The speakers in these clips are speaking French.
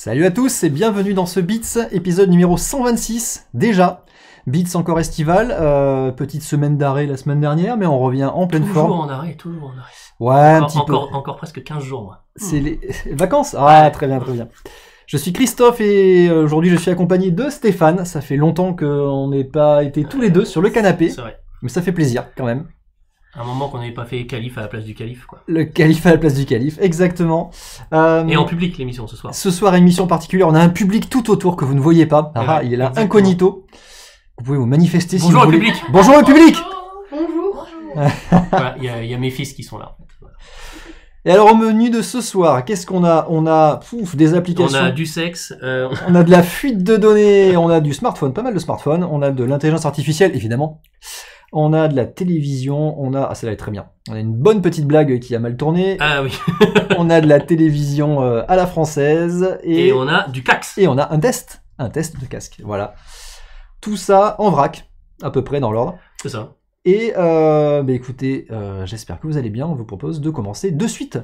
Salut à tous et bienvenue dans ce Beats, épisode numéro 126, déjà. Beats encore estival, petite semaine d'arrêt la semaine dernière, mais on revient en pleine forme. Toujours en arrêt, toujours en arrêt. Ouais, Encore presque 15 jours, moi. C'est les vacances. Ah, très bien, très bien. Je suis Christophe et aujourd'hui je suis accompagné de Stéphane. Ça fait longtemps qu'on n'ait pas été tous les deux sur le canapé. C'est vrai. Mais ça fait plaisir quand même. Un moment qu'on n'avait pas fait calife à la place du calife, quoi. Le calife à la place du calife, exactement. Et en public, l'émission, ce soir. Ce soir, émission particulière, on a un public tout autour que vous ne voyez pas. Ah, il est là, exactement. Incognito. Vous pouvez vous manifester si vous voulez. Bonjour le public. Bonjour le public. Bonjour. Voilà, il y a mes fils qui sont là. Voilà. Et alors au menu de ce soir, qu'est-ce qu'on a? On a des applications. On a du sexe. On a de la fuite de données. On a du smartphone, pas mal de smartphones. On a de l'intelligence artificielle, évidemment. On a de la télévision. On a... Ah, ça va être très bien. On a une bonne petite blague qui a mal tourné. Ah oui. On a de la télévision à la française. Et on a du CAX. Et on a un test de casque. Voilà. Tout ça en vrac, à peu près dans l'ordre. C'est ça. Et écoutez, j'espère que vous allez bien. On vous propose de commencer de suite.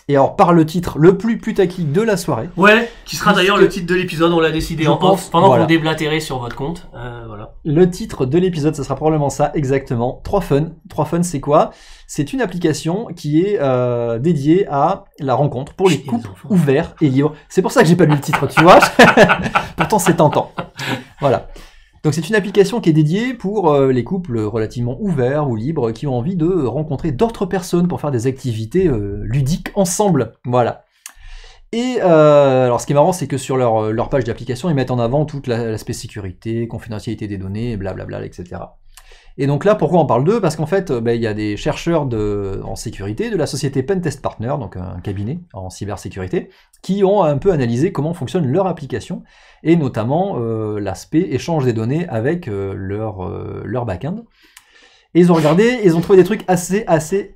Et alors, par le titre le plus putaclic de la soirée. Ouais, qui sera d'ailleurs le titre de l'épisode, on l'a décidé en off, pendant que vous déblatérez sur votre compte. Voilà. Le titre de l'épisode, ça sera probablement ça, exactement. 3Fun. 3Fun, c'est quoi? C'est une application qui est dédiée à la rencontre pour les couples ouverts et libres. C'est pour ça que j'ai pas lu le titre, tu vois. Pourtant, c'est tentant. Voilà. Donc c'est une application qui est dédiée pour les couples relativement ouverts ou libres qui ont envie de rencontrer d'autres personnes pour faire des activités ludiques ensemble. Voilà. Et alors ce qui est marrant, c'est que sur leur page d'application, ils mettent en avant toute l'aspect sécurité, confidentialité des données, blablabla, etc. Et donc là, pourquoi on parle d'eux? Parce qu'en fait, il y a des chercheurs en sécurité de la société Pentest Partner, donc un cabinet en cybersécurité, qui ont un peu analysé comment fonctionne leur application, et notamment l'aspect échange des données avec leur back-end. Et ils ont regardé, ils ont trouvé des trucs assez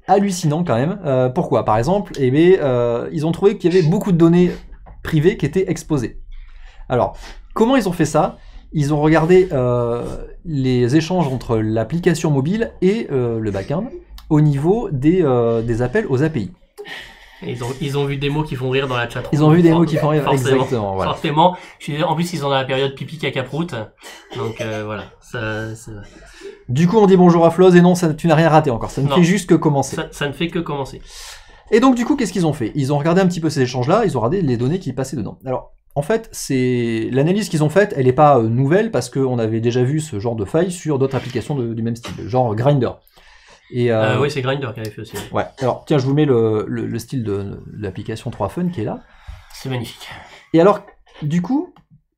hallucinants quand même. Pourquoi? Par exemple, ils ont trouvé qu'il y avait beaucoup de données privées qui étaient exposées. Alors, comment ils ont fait ça? Ils ont regardé les échanges entre l'application mobile et le back-end au niveau des appels aux API. Ils ont vu des mots qui font rire dans la chat. Ils ont vu des mots qui font rire, forcément, exactement. Voilà. Forcément. En plus, ils sont dans la période pipi caca prout. Donc voilà. Du coup, on dit bonjour à Floz et non, tu n'as rien raté encore. Ça ne fait juste que commencer. Ça ne fait que commencer. Et donc du coup, qu'est-ce qu'ils ont fait? Ils ont regardé un petit peu ces échanges-là, ils ont regardé les données qui passaient dedans. Alors, en fait, l'analyse qu'ils ont faite, elle n'est pas nouvelle parce qu'on avait déjà vu ce genre de faille sur d'autres applications du même style, genre Grindr. Et oui, c'est Grindr qui avait fait aussi. Ouais. Alors, tiens, je vous mets le style de l'application 3Fun qui est là. C'est magnifique. Et alors, du coup,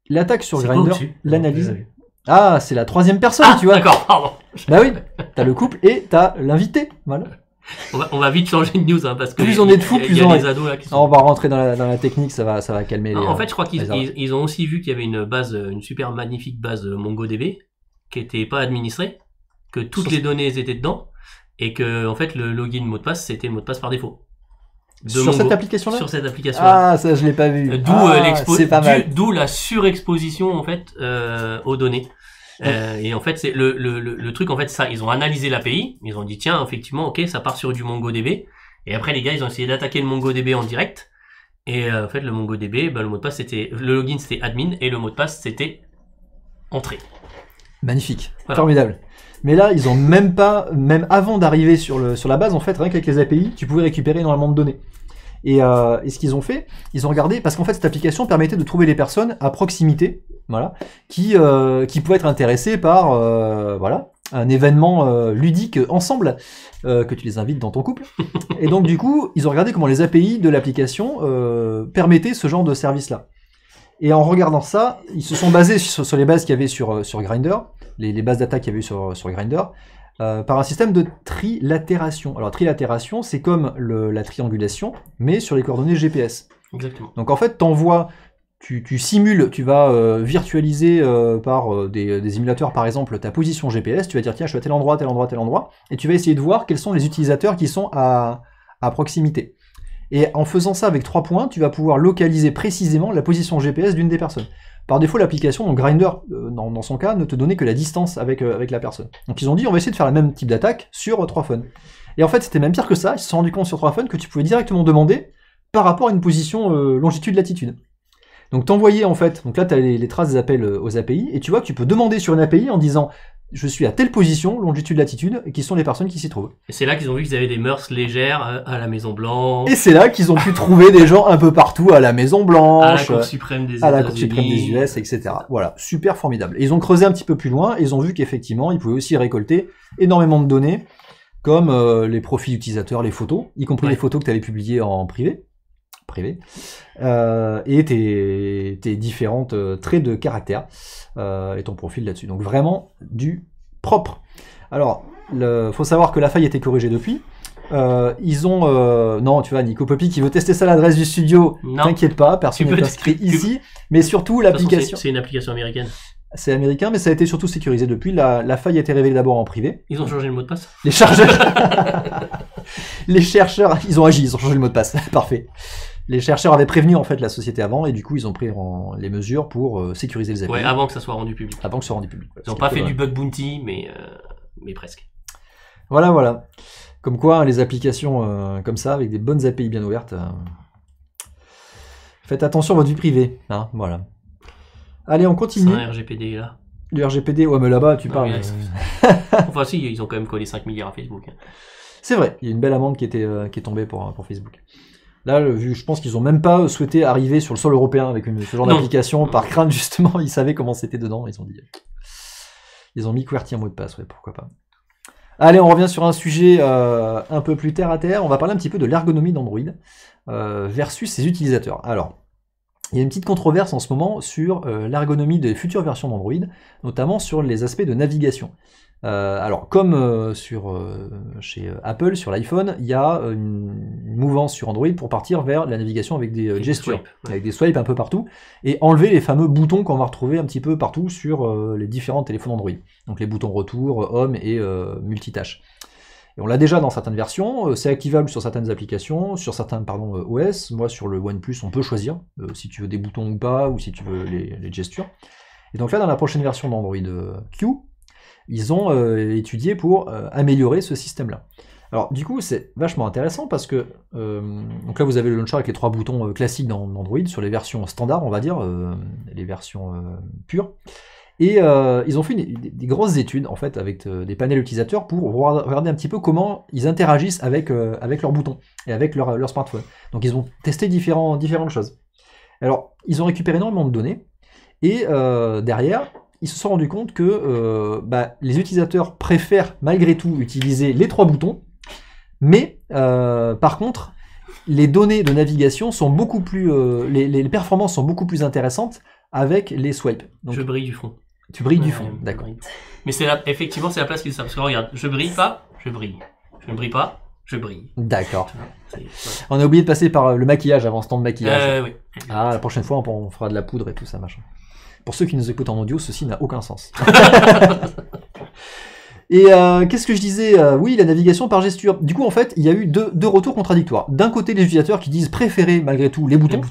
l'attaque sur Grindr, l'analyse... Oui. Ah, c'est la troisième personne, tu vois. D'accord, pardon. Bah oui, t'as le couple et t'as l'invité, voilà. On va vite changer de news, hein, parce que plus on est de fous, plus on est. Ados, là, qui sont... On va rentrer dans la technique, ça va calmer. En fait, je crois qu'ils ont aussi vu qu'il y avait une super magnifique base MongoDB qui était pas administrée, que toutes les données étaient dedans, et que en fait le login mot de passe c'était le mot de passe par défaut. Sur cette application-là. Sur cette application. Ah, ça je l'ai pas vu. D'où la surexposition en fait aux données. Et en fait, c'est le truc, en fait, ça, ils ont analysé l'API, ils ont dit, tiens, effectivement, ok, ça part sur du MongoDB. Et après, les gars, ils ont essayé d'attaquer le MongoDB en direct. Et en fait, le MongoDB, le mot de passe, le login, c'était admin, et le mot de passe, c'était entrée. Magnifique. Voilà. Formidable. Mais là, ils ont même avant d'arriver sur la base, en fait, rien qu'avec les API, tu pouvais récupérer énormément de données. Et ce qu'ils ont fait, ils ont regardé, parce qu'en fait, cette application permettait de trouver les personnes à proximité, voilà, qui pouvaient être intéressées par un événement ludique ensemble, que tu les invites dans ton couple. Et donc du coup, ils ont regardé comment les API de l'application permettaient ce genre de service-là. Et en regardant ça, ils se sont basés sur les bases qu'il y avait sur Grindr, les bases d'attaque qu'il y avait sur Grindr, par un système de trilatération. Alors trilatération, c'est comme la triangulation, mais sur les coordonnées GPS. Exactement. Donc en fait, tu simules, tu vas virtualiser par des émulateurs par exemple ta position GPS, tu vas dire tiens je suis à tel endroit, tel endroit, tel endroit, et tu vas essayer de voir quels sont les utilisateurs qui sont à proximité. Et en faisant ça avec 3 points, tu vas pouvoir localiser précisément la position GPS d'une des personnes. Par défaut, l'application, donc Grindr, dans son cas, ne te donnait que la distance avec la personne. Donc ils ont dit on va essayer de faire le même type d'attaque sur 3Fun. Et en fait c'était même pire que ça, ils se sont rendus compte sur 3Fun que tu pouvais directement demander par rapport à une position longitude-latitude. Donc t'envoyais en fait, donc là tu as les traces des appels aux API, et tu vois que tu peux demander sur une API en disant je suis à telle position, longitude, latitude, et qui sont les personnes qui s'y trouvent. Et c'est là qu'ils ont vu qu'ils avaient des mœurs légères à la Maison Blanche. Et c'est là qu'ils ont pu trouver des gens un peu partout à la Maison Blanche, à la Cour suprême des US, etc. Voilà, super formidable. Et ils ont creusé un petit peu plus loin, et ils ont vu qu'effectivement, ils pouvaient aussi récolter énormément de données, comme les profils utilisateurs, les photos, y compris les photos que tu avais publiées en privé, et tes différentes traits de caractère et ton profil là-dessus. Donc vraiment du propre. Alors, faut savoir que la faille a été corrigée depuis. Ils ont... non, tu vois, Nico Poppy qui veut tester ça à l'adresse du studio, t'inquiète pas, personne n'est inscrit ici, mais surtout l'application... C'est une application américaine. C'est américain, mais ça a été surtout sécurisé depuis. La faille a été révélée d'abord en privé. Ils ont changé le mot de passe. Les chercheurs, ils ont agi, ils ont changé le mot de passe. Parfait. Les chercheurs avaient prévenu en fait la société avant, et du coup ils ont pris les mesures pour sécuriser les API. Ouais, avant que ça soit rendu public. Avant que ça soit rendu public. Ils n'ont pas fait du bug bounty, mais presque. Voilà. Comme quoi, les applications comme ça, avec des bonnes API bien ouvertes, faites attention à votre vie privée. Hein, voilà. Allez, on continue. C'est un RGPD là. Le RGPD, ouais, mais là-bas, tu parles. Enfin, si, ils ont quand même collé 5 milliards à Facebook. C'est vrai, il y a une belle amende qui est tombée pour Facebook. Là, je pense qu'ils ont même pas souhaité arriver sur le sol européen avec ce genre d'application, par crainte justement, ils savaient comment c'était dedans, ils ont mis QWERTY en mot de passe, ouais, pourquoi pas. Allez, on revient sur un sujet un peu plus terre à terre, on va parler un petit peu de l'ergonomie d'Android versus ses utilisateurs. Alors, il y a une petite controverse en ce moment sur l'ergonomie des futures versions d'Android, notamment sur les aspects de navigation. Alors, comme chez Apple, sur l'iPhone, il y a une mouvance sur Android pour partir vers la navigation avec des gestures, avec des swipes un peu partout, et enlever les fameux boutons qu'on va retrouver un petit peu partout sur les différents téléphones Android. Donc les boutons retour, home et multitâche. Et on l'a déjà dans certaines versions, c'est activable sur certaines applications, sur certains OS. Moi, sur le OnePlus, on peut choisir si tu veux des boutons ou pas, ou si tu veux les gestures. Et donc là, dans la prochaine version d'Android Q, ils ont étudié pour améliorer ce système-là. Alors du coup, c'est vachement intéressant parce que donc là, vous avez le launcher avec les 3 boutons classiques dans Android, sur les versions standards, on va dire, les versions pures. Et ils ont fait des grosses études, en fait, avec des panels utilisateurs pour regarder un petit peu comment ils interagissent avec leurs boutons et avec leur smartphone. Donc ils ont testé différentes choses. Alors, ils ont récupéré énormément de données, et derrière, ils se sont rendus compte que les utilisateurs préfèrent malgré tout utiliser les 3 boutons, mais par contre, les données de navigation sont beaucoup plus... les performances sont beaucoup plus intéressantes avec les swipes. Donc, je brille du fond. Tu brilles du fond, d'accord. Mais effectivement, c'est la place qu'ils savent. Parce que regarde, je brille pas, je brille. Je ne brille pas, je brille. D'accord. On a oublié de passer par le maquillage avant ce temps de maquillage. Oui. Ah, la prochaine fois, on fera de la poudre et tout ça, machin. Pour ceux qui nous écoutent en audio, ceci n'a aucun sens. Et qu'est-ce que je disais oui, la navigation par gesture. Du coup, en fait, il y a eu deux retours contradictoires. D'un côté, les utilisateurs qui disent préférer malgré tout les boutons.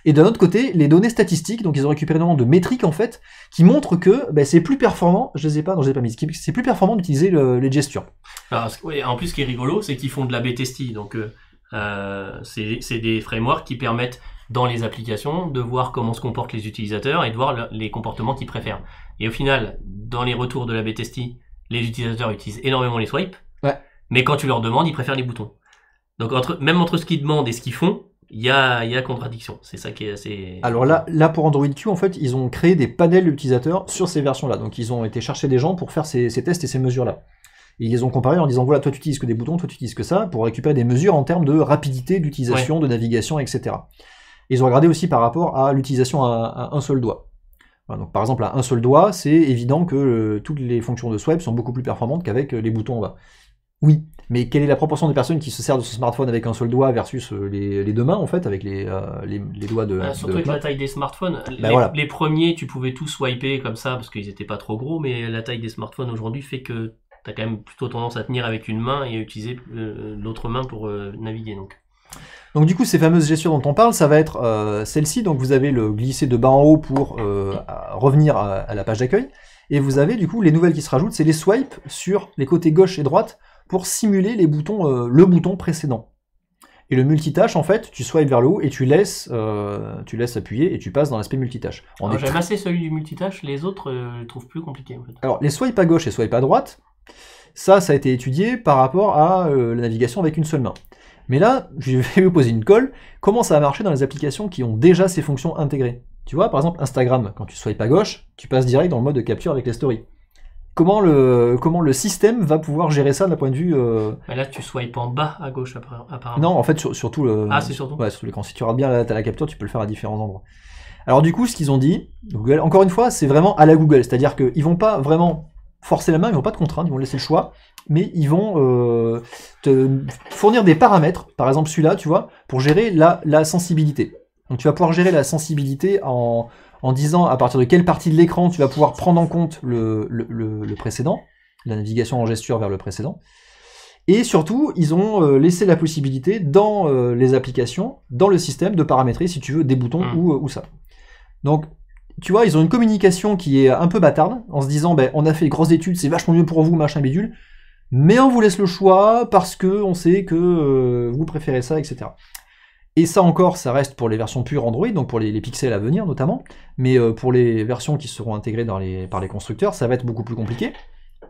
Et d'un autre côté, les données statistiques. Donc, ils ont récupéré énormément de métriques, en fait, qui montrent que c'est plus performant. Je les ai pas, non, je les ai pas mis. C'est plus performant d'utiliser les gestures. Alors, en plus, ce qui est rigolo, c'est qu'ils font de l'A/B testing. Donc, c'est des frameworks qui permettent dans les applications de voir comment se comportent les utilisateurs et de voir les comportements qu'ils préfèrent. Et au final, dans les retours de l'A/B testing, les utilisateurs utilisent énormément les swipes, mais quand tu leur demandes, ils préfèrent les boutons. Donc même entre ce qu'ils demandent et ce qu'ils font, il y a contradiction. C'est ça qui est assez... Alors là pour Android Q, en fait, ils ont créé des panels d'utilisateurs sur ces versions-là. Donc ils ont été chercher des gens pour faire ces tests et ces mesures-là. Et ils les ont comparés en disant, voilà, toi tu utilises que des boutons, toi tu utilises que ça, pour récupérer des mesures en termes de rapidité d'utilisation, de navigation, etc. Et ils ont regardé aussi par rapport à l'utilisation à un seul doigt. Voilà, donc par exemple, à un seul doigt, c'est évident que toutes les fonctions de swipe sont beaucoup plus performantes qu'avec les boutons en bas. Oui, mais quelle est la proportion de personnes qui se servent de son smartphone avec un seul doigt versus les deux mains, en fait, avec les doigts de... surtout avec la taille des smartphones. Les premiers, tu pouvais tout swiper comme ça, parce qu'ils n'étaient pas trop gros, mais la taille des smartphones aujourd'hui fait que tu as quand même plutôt tendance à tenir avec une main et à utiliser l'autre main pour naviguer, Donc du coup, ces fameuses gestures dont on parle, ça va être celle-ci. Donc vous avez le glisser de bas en haut pour revenir à la page d'accueil. Et vous avez du coup les nouvelles qui se rajoutent, c'est les swipes sur les côtés gauche et droite pour simuler les boutons, le bouton précédent. Et le multitâche, en fait, tu swipes vers le haut et tu laisses appuyer et tu passes dans l'aspect multitâche. J'aime assez celui du multitâche, les autres, je les trouve plus compliqués. En fait. Alors, les swipes à gauche et swipes à droite, ça a été étudié par rapport à la navigation avec une seule main. Mais là, je vais vous poser une colle. Comment ça va marcher dans les applications qui ont déjà ces fonctions intégrées? Tu vois, par exemple, Instagram, quand tu swipes à gauche, tu passes direct dans le mode de capture avec les stories. Comment le système va pouvoir gérer ça d'un point de vue... Là, tu swipes en bas à gauche, apparemment. Non, en fait, surtout... Ah, c'est surtout ouais, sur l'écran. Si tu regardes bien t'as la capture, tu peux le faire à différents endroits. Alors du coup, ce qu'ils ont dit, Google, encore une fois, c'est vraiment à la Google. C'est-à-dire qu'ils vont pas vraiment forcer la main, ils vont pas te contraindre, ils vont laisser le choix, mais ils vont te fournir des paramètres, par exemple celui-là, tu vois, pour gérer la sensibilité. Donc tu vas pouvoir gérer la sensibilité en disant à partir de quelle partie de l'écran tu vas pouvoir prendre en compte le précédent, la navigation en gesture vers le précédent. Et surtout, ils ont laissé la possibilité dans les applications, dans le système, de paramétrer, si tu veux, des boutons ou ça. Donc, tu vois, ils ont une communication qui est un peu bâtarde, en se disant, on a fait de grosses études, c'est vachement mieux pour vous, machin bidule, mais on vous laisse le choix parce que on sait que vous préférez ça, etc. Et ça encore, ça reste pour les versions pures Android, donc pour les pixels à venir notamment, mais pour les versions qui seront intégrées par les constructeurs, ça va être beaucoup plus compliqué,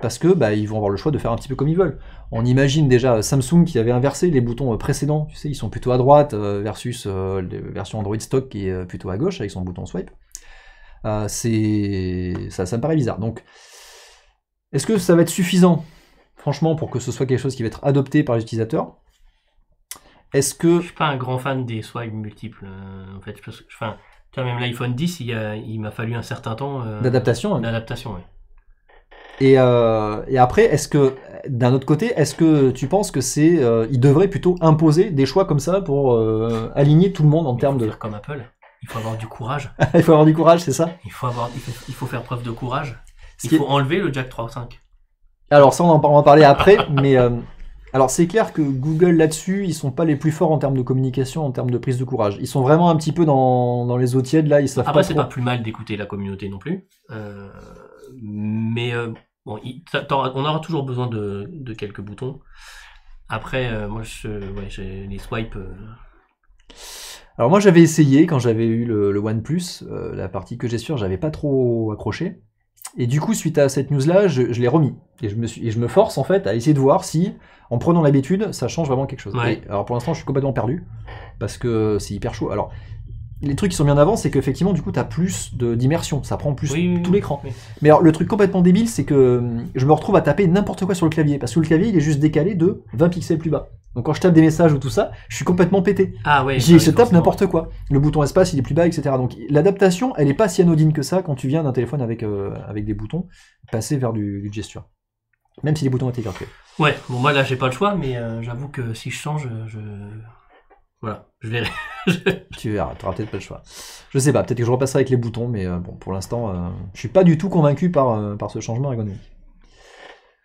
parce que ils vont avoir le choix de faire un petit peu comme ils veulent. On imagine déjà Samsung qui avait inversé les boutons précédents, tu sais, ils sont plutôt à droite, versus les versions Android stock qui est plutôt à gauche avec son bouton swipe. Ça me paraît bizarre. Donc, est-ce que ça va être suffisant, franchement, pour que ce soit quelque chose qui va être adopté par les utilisateurs? Est-ce que... Je suis pas un grand fan des swipes multiples, en fait. Tu vois, même l'iPhone 10, il m'a fallu un certain temps... d'adaptation. D'adaptation, oui. Et après, est-ce que, d'un autre côté, est-ce que tu penses que il devrait plutôt imposer des choix comme ça pour aligner tout le monde en termes de... faire comme Apple. Il faut avoir du courage. Il faut avoir du courage, c'est ça? Il faut faire preuve de courage. Il faut enlever le jack 3.5. Alors ça, on va en parler après, mais... Alors c'est clair que Google là-dessus, ils sont pas les plus forts en termes de communication, en termes de prise de courage. Ils sont vraiment un petit peu dans les eaux tièdes, là, ils savent pas trop. Après, c'est pas plus mal d'écouter la communauté non plus. Mais bon, on aura toujours besoin de quelques boutons. Après, moi, j'ai les swipes... Alors moi, j'avais essayé quand j'avais eu le OnePlus, la partie que gesture, j'avais pas trop accroché. Et du coup, suite à cette news-là, je l'ai remis. Et je me force, en fait, à essayer de voir si, en prenant l'habitude, ça change vraiment quelque chose. Ouais. Alors pour l'instant, je suis complètement perdu, parce que c'est hyper chaud. Alors, les trucs qui sont mis en avant, c'est qu'effectivement, du coup, t'as plus d'immersion, ça prend plus tout l'écran. Oui. Mais alors, le truc complètement débile, c'est que je me retrouve à taper n'importe quoi sur le clavier, parce que le clavier, il est juste décalé de 20 pixels plus bas. Donc quand je tape des messages ou tout ça, je suis complètement pété. Ah ouais. Je tape n'importe quoi. Le bouton espace, il est plus bas, etc. Donc l'adaptation, elle est pas si anodine que ça quand tu viens d'un téléphone avec des boutons, passer vers du gesture. Même si les boutons étaient gratuits. Ouais, bon moi là j'ai pas le choix, mais j'avoue que si je change, voilà, je verrai. Tu verras, t'auras peut-être pas le choix. Je sais pas, peut-être que je repasserai avec les boutons, mais bon, pour l'instant, je suis pas du tout convaincu par ce changement ergonomique.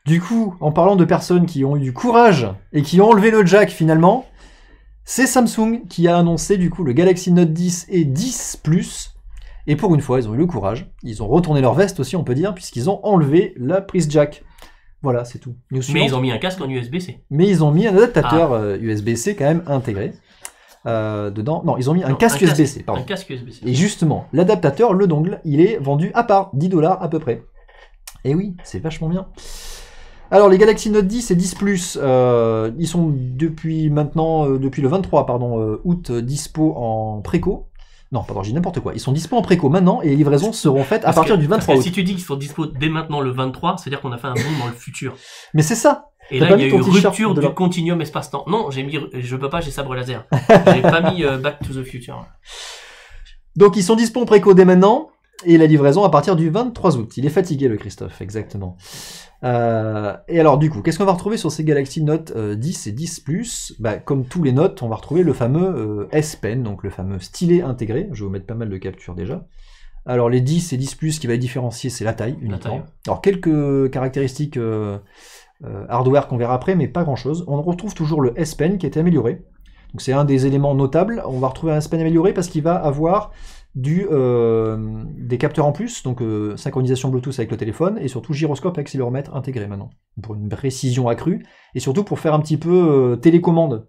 Du coup, en parlant de personnes qui ont eu du courage et qui ont enlevé le jack finalement, c'est Samsung qui a annoncé du coup le Galaxy Note 10 et 10 Plus. Et pour une fois, ils ont eu le courage. Ils ont retourné leur veste aussi, on peut dire, puisqu'ils ont enlevé la prise jack. Voilà, c'est tout. Mais ils ont mis un casque en USB-C. Mais ils ont mis un adaptateur USB-C quand même intégré. Dedans. Non, ils ont mis un casque USB-C, pardon. Un casque USB-C. Et justement, l'adaptateur, le dongle, il est vendu à part, $10 à peu près. Et oui, c'est vachement bien. Alors les Galaxy Note 10 et 10 Plus, ils sont depuis le 23 août dispo en préco. Non, pardon, j'ai n'importe quoi. Ils sont dispo en préco maintenant et les livraisons seront faites à partir du 23 août. Si tu dis qu'ils sont dispo dès maintenant le 23, c'est-à-dire qu'on a fait un bond dans le futur. Mais c'est ça. Et là, il y a eu rupture du continuum espace-temps. Non, je peux pas, j'ai sabre laser. J'ai pas mis Back to the Future. Donc ils sont dispo en préco dès maintenant. Et la livraison à partir du 23 août. Il est fatigué, le Christophe, exactement. Et alors, du coup, qu'est-ce qu'on va retrouver sur ces Galaxy Note 10 et 10 Plus? Comme tous les notes, on va retrouver le fameux S Pen, donc le fameux stylet intégré. Je vais vous mettre pas mal de captures déjà. Alors, les 10 et 10 Plus, ce qui va les différencier, c'est la taille, uniquement. Alors, quelques caractéristiques hardware qu'on verra après, mais pas grand-chose. On retrouve toujours le S Pen qui a été amélioré. Donc, c'est un des éléments notables. On va retrouver un S Pen amélioré parce qu'il va avoir des capteurs en plus, donc synchronisation Bluetooth avec le téléphone, et surtout gyroscope avec accéléromètre intégré maintenant, pour une précision accrue, et surtout pour faire un petit peu télécommande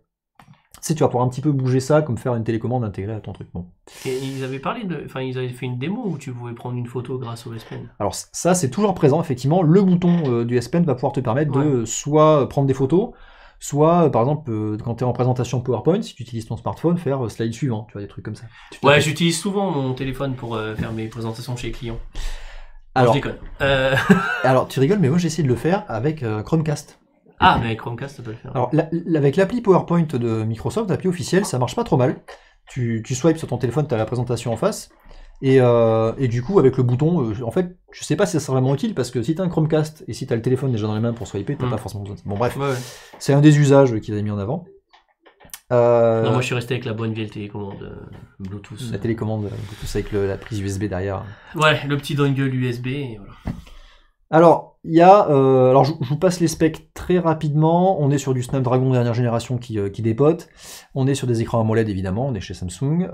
Tu vas pouvoir un petit peu bouger ça, comme faire une télécommande intégrée à ton truc. Bon. Et ils avaient ils avaient fait une démo où tu pouvais prendre une photo grâce au S Pen. Alors ça, c'est toujours présent, effectivement. Le bouton du S Pen va pouvoir te permettre de soit prendre des photos, soit, par exemple, quand tu es en présentation PowerPoint, si tu utilises ton smartphone, faire slide suivant, tu vois, des trucs comme ça. Ouais, j'utilise souvent mon téléphone pour faire mes présentations chez les clients. Alors, je déconne. Alors, tu rigoles, mais moi j'ai essayé de le faire avec Chromecast. Ah, mais avec Chromecast, ça peut le faire. Alors, avec l'appli PowerPoint de Microsoft, l'appli officielle, ça marche pas trop mal. Tu swipes sur ton téléphone, tu as la présentation en face. Et du coup, avec le bouton, en fait, je sais pas si ça sera vraiment utile, parce que si tu as un Chromecast et si tu as le téléphone déjà dans les mains pour swiper, tu pas forcément besoin de ça. Bon, bref, c'est un des usages qu'ils avaient mis en avant. Non, moi je suis resté avec la bonne vieille télécommande Bluetooth. La télécommande Bluetooth avec la prise USB derrière. Ouais, le petit dongle USB, et voilà. Alors, il y a, alors je vous passe les specs très rapidement. On est sur du Snapdragon dernière génération qui dépote. On est sur des écrans AMOLED évidemment, on est chez Samsung.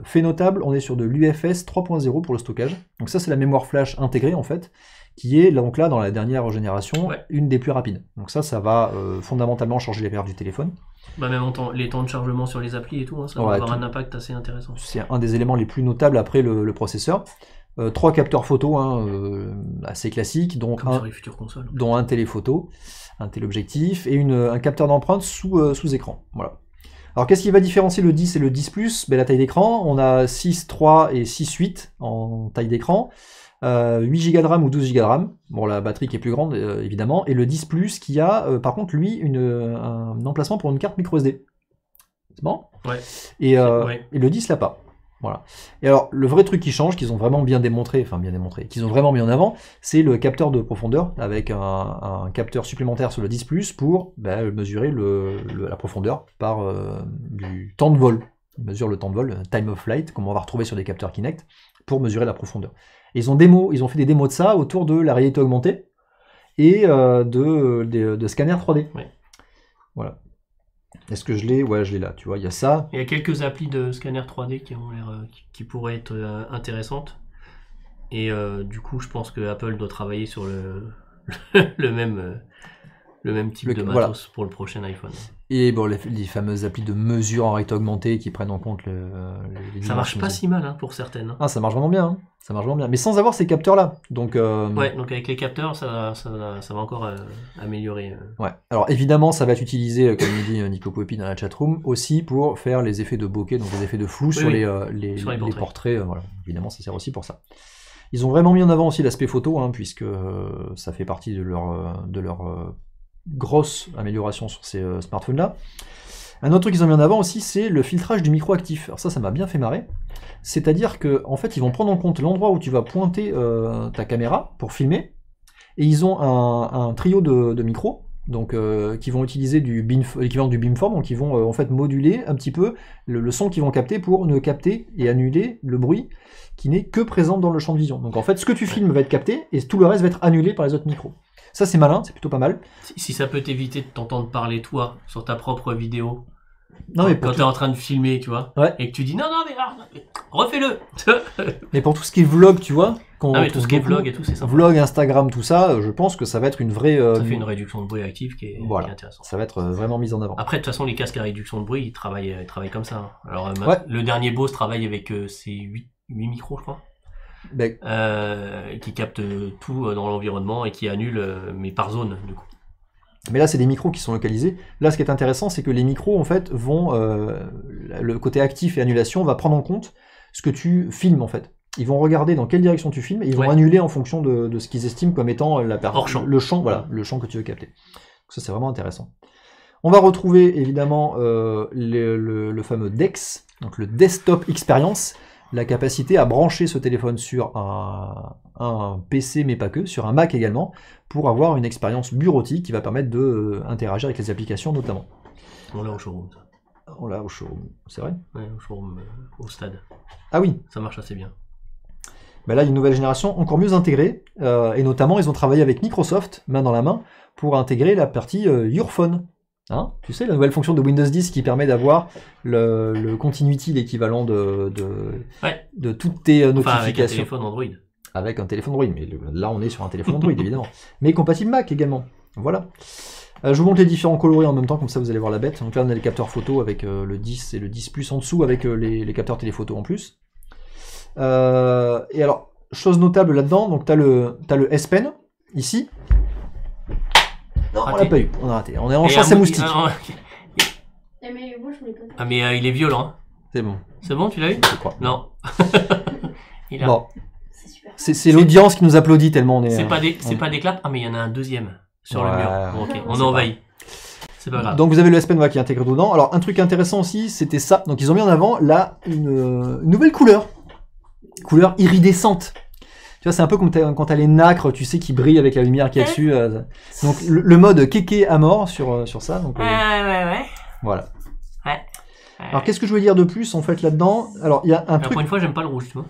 Fait notable, on est sur de l'UFS 3.0 pour le stockage. Donc ça c'est la mémoire flash intégrée en fait, qui est donc là dans la dernière génération une des plus rapides. Donc ça va fondamentalement changer les perfs du téléphone. Bah même les temps de chargement sur les applis et tout, hein, ça va avoir un impact assez intéressant. C'est un des éléments les plus notables après le processeur. 3 capteurs photo assez classiques, dont sur les futures consoles, dont un téléphoto, un téléobjectif et un capteur d'empreinte sous écran. Voilà. Alors qu'est-ce qui va différencier le 10 et le 10 Plus? La taille d'écran. On a 6.3 et 6.8 en taille d'écran, 8 Go de RAM ou 12 Go de RAM. Bon, la batterie qui est plus grande évidemment, et le 10 Plus qui a par contre lui un emplacement pour une carte micro SD. C'est bon? Ouais. Et le 10 l'a pas. Voilà. Et alors, le vrai truc qui change, qu'ils ont vraiment bien démontré, qu'ils ont vraiment mis en avant, c'est le capteur de profondeur, avec un capteur supplémentaire sur le 10 Plus pour mesurer la profondeur par du temps de vol. Il mesure le temps de vol, time of flight, comme on va retrouver sur des capteurs Kinect, pour mesurer la profondeur. Et ils ont fait des démos de ça autour de la réalité augmentée et de scanners 3D. Ouais. Voilà. Est-ce que je l'ai? Ouais, je l'ai là, tu vois, il y a ça. Il y a quelques applis de scanner 3D qui ont l'air, qui pourraient être intéressantes. Et du coup, je pense que Apple doit travailler sur le même type de matos pour le prochain iPhone. Et bon, les fameuses applis de mesure en réalité augmentée qui prennent en compte les ça marche pas si mal pour certaines. Hein. Ah, ça marche vraiment bien. Hein. Ça marche vraiment bien. Mais sans avoir ces capteurs-là. Donc, ouais, donc avec les capteurs, ça va encore améliorer. Ouais. Alors évidemment, ça va être utilisé, comme nous dit Nico Popi dans la chatroom, aussi pour faire les effets de bokeh, donc les effets de flou sur les portraits. Voilà. Évidemment, ça sert aussi pour ça. Ils ont vraiment mis en avant aussi l'aspect photo, hein, puisque ça fait partie de leur grosse amélioration sur ces smartphones-là. Un autre truc qu'ils ont mis en avant aussi, c'est le filtrage du micro actif. Alors ça m'a bien fait marrer. C'est-à-dire qu'en fait, ils vont prendre en compte l'endroit où tu vas pointer ta caméra pour filmer, et ils ont un trio de micros, donc qui vont utiliser l'équivalent du beamform, donc ils vont en fait moduler un petit peu le son qu'ils vont capter pour ne capter et annuler le bruit qui n'est que présent dans le champ de vision. Donc en fait, ce que tu filmes va être capté, et tout le reste va être annulé par les autres micros. Ça c'est malin, c'est plutôt pas mal. Si ça peut t'éviter de t'entendre parler toi sur ta propre vidéo, non, mais quand t'es en train de filmer, tu vois, et que tu dis non mais refais-le. Mais pour tout ce qui est vlog, tu vois, mais tout ce qui est vlog et tout, c'est ça. Vlog, Instagram, tout ça, je pense que ça va être une vraie. Ça fait une réduction de bruit active qui est intéressante. Ça va être vraiment mis en avant. Après, de toute façon, les casques à réduction de bruit, ils travaillent comme ça. Hein. Alors, le dernier Bose travaille avec ses 8 micros, je crois. Qui captent tout dans l'environnement et qui annulent, mais par zone, du coup. Mais là, c'est des micros qui sont localisés. Là, ce qui est intéressant, c'est que les micros, en fait, vont... le côté actif et annulation va prendre en compte ce que tu filmes, en fait. Ils vont regarder dans quelle direction tu filmes et ils vont annuler en fonction de ce qu'ils estiment comme étant le champ, voilà, le champ que tu veux capter. Donc ça, c'est vraiment intéressant. On va retrouver, évidemment, le fameux DeX, donc le Desktop Experience, la capacité à brancher ce téléphone sur un PC, mais pas que, sur un Mac également, pour avoir une expérience bureautique qui va permettre d'interagir avec les applications notamment. On l'a au showroom, ça. On l'a au showroom, c'est vrai? Ouais, au showroom, au stade. Ah oui. Ça marche assez bien. Ben là, il y a une nouvelle génération encore mieux intégrée, et notamment, ils ont travaillé avec Microsoft, main dans la main, pour intégrer la partie Your Phone. Hein, tu sais, la nouvelle fonction de Windows 10 qui permet d'avoir le Continuity, l'équivalent de toutes tes notifications. Avec un téléphone Android. Avec un téléphone Android, mais là on est sur un téléphone Android évidemment. Mais compatible Mac également. Voilà. Je vous montre les différents coloris en même temps, comme ça vous allez voir la bête. Donc là on a les capteurs photo avec le 10 et le 10 Plus en dessous avec les capteurs téléphoto en plus. Et alors, chose notable là-dedans, donc t'as le S Pen ici. Non, on l'a pas eu, on a raté. On est en chasse à moustiques. Ah mais il est violent. Hein. C'est bon. C'est bon, tu l'as eu? Je crois. Non. Il a... Bon. C'est l'audience qui nous applaudit tellement on est... C'est pas des claps. Ah mais il y en a un deuxième sur le mur. Bon, ok, on a envahi. C'est pas grave. Donc vous avez le S Pen qui est intégré dedans. Alors un truc intéressant aussi, c'était ça. Donc ils ont mis en avant là une nouvelle couleur. Couleur iridescente. Tu vois, c'est un peu comme quand t'as les nacres, tu sais, qui brillent avec la lumière qu'il y a dessus. Donc le mode kéké à mort sur ça. Donc, ouais. Voilà. Ouais. Alors qu'est-ce que je voulais dire de plus en fait là-dedans? Alors il y a un truc. Pour une fois, j'aime pas le rouge, tu vois.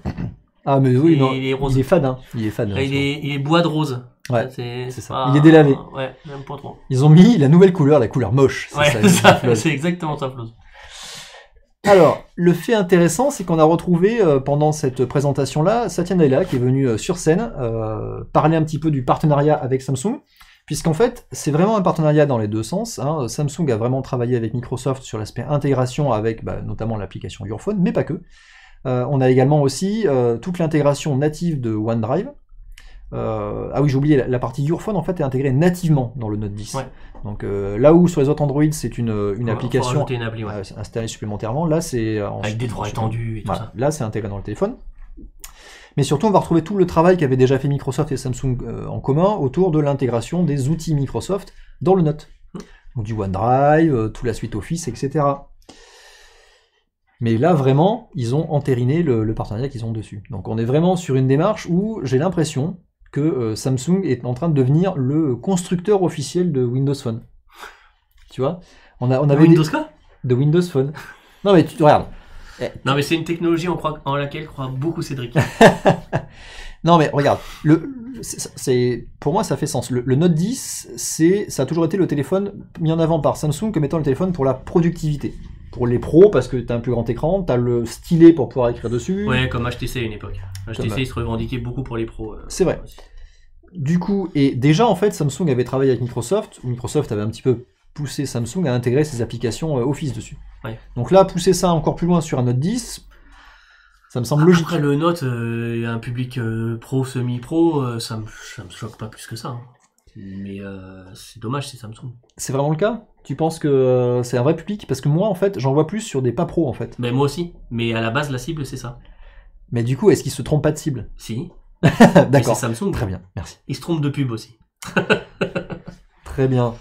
Ah mais oui, non, il est rose. Il est fade, hein. Il est fade. Il est bois de rose. Ouais, c'est ça. Pas... Il est délavé. Ouais, même pas trop. Ils ont mis la nouvelle couleur, la couleur moche. Ouais, c'est exactement ça, Flo. Alors, le fait intéressant, c'est qu'on a retrouvé pendant cette présentation-là Satya Nadella qui est venu sur scène parler un petit peu du partenariat avec Samsung, puisqu'en fait, c'est vraiment un partenariat dans les deux sens. Hein. Samsung a vraiment travaillé avec Microsoft sur l'aspect intégration avec notamment l'application Your Phone, mais pas que. On a également aussi toute l'intégration native de OneDrive. Ah oui, j'ai oublié, la partie Your Phone en fait est intégrée nativement dans le Note 10. Ouais. Donc là où sur les autres Android c'est une application installée supplémentairement, là c'est avec des droits étendus et tout ça. Là c'est intégré dans le téléphone. Mais surtout on va retrouver tout le travail qu'avait déjà fait Microsoft et Samsung en commun autour de l'intégration des outils Microsoft dans le Note. Donc du OneDrive, toute la suite Office, etc. Mais là, vraiment, ils ont entériné le partenariat qu'ils ont dessus. Donc on est vraiment sur une démarche où j'ai l'impression que Samsung est en train de devenir le constructeur officiel de Windows Phone. Tu vois, on avait Windows quoi? De Windows Phone. Non mais tu regardes. Non mais c'est une technologie en laquelle croit beaucoup Cédric. Non mais regarde, pour moi ça fait sens. Le Note 10, ça a toujours été le téléphone mis en avant par Samsung comme étant le téléphone pour la productivité. Pour les pros, parce que t'as un plus grand écran, t'as le stylet pour pouvoir écrire dessus. Ouais, comme HTC à une époque. HTC, il se revendiquait beaucoup pour les pros. C'est vrai. Aussi. Du coup, et déjà, en fait, Samsung avait travaillé avec Microsoft, où Microsoft avait un petit peu poussé Samsung à intégrer ses applications Office dessus. Ouais. Donc là, pousser ça encore plus loin sur un Note 10, ça me semble logique. Après, le Note, il y a un public pro, semi-pro, ça me choque pas plus que ça. Hein. Mais c'est dommage, c'est Samsung. C'est vraiment le cas? Tu penses que c'est un vrai public? Parce que moi, en fait, j'en vois plus sur des pas pros, en fait. Mais moi aussi. Mais à la base, la cible, c'est ça. Mais du coup, est-ce qu'ils se trompent pas de cible? Si. D'accord. C'est Samsung. Très bien, merci. Ils se trompent de pub aussi. Très bien.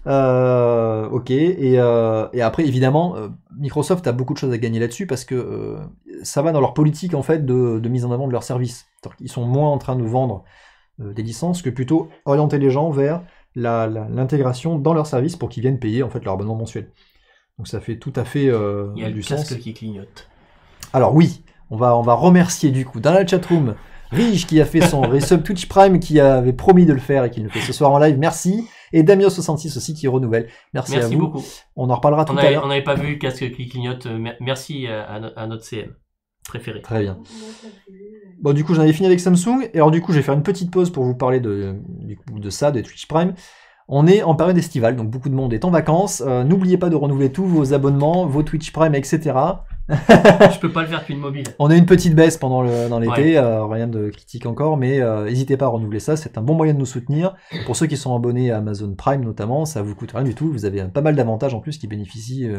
Ok. Et après, évidemment, Microsoft a beaucoup de choses à gagner là-dessus parce que ça va dans leur politique, en fait, de mise en avant de leurs services. Ils sont moins en train de vendre des licences que plutôt orienter les gens vers l'intégration dans leur service pour qu'ils viennent payer en fait leur abonnement mensuel. Donc ça fait tout à fait il y a du le sens. Casque qui clignote. Alors oui, on va remercier du coup dans la chatroom Rige qui a fait son resub Twitch Prime, qui avait promis de le faire et qui le fait ce soir en live, merci. Et Damio66 aussi qui renouvelle. Merci à vous. Beaucoup. On en reparlera tout à l'heure. On n'avait pas vu le Casque qui clignote. Merci à notre CM préféré. Très bien. Bon, du coup, j'en avais fini avec Samsung. Et alors, du coup, je vais faire une petite pause pour vous parler de ça, de Twitch Prime. On est en période estivale, donc beaucoup de monde est en vacances. N'oubliez pas de renouveler tous vos abonnements, vos Twitch Prime, etc. Je peux pas le faire depuis le mobile. On a une petite baisse dans l'été, rien de critique encore, mais n'hésitez pas à renouveler ça, c'est un bon moyen de nous soutenir. Pour ceux qui sont abonnés à Amazon Prime notamment, ça vous coûte rien du tout, vous avez pas mal d'avantages en plus dont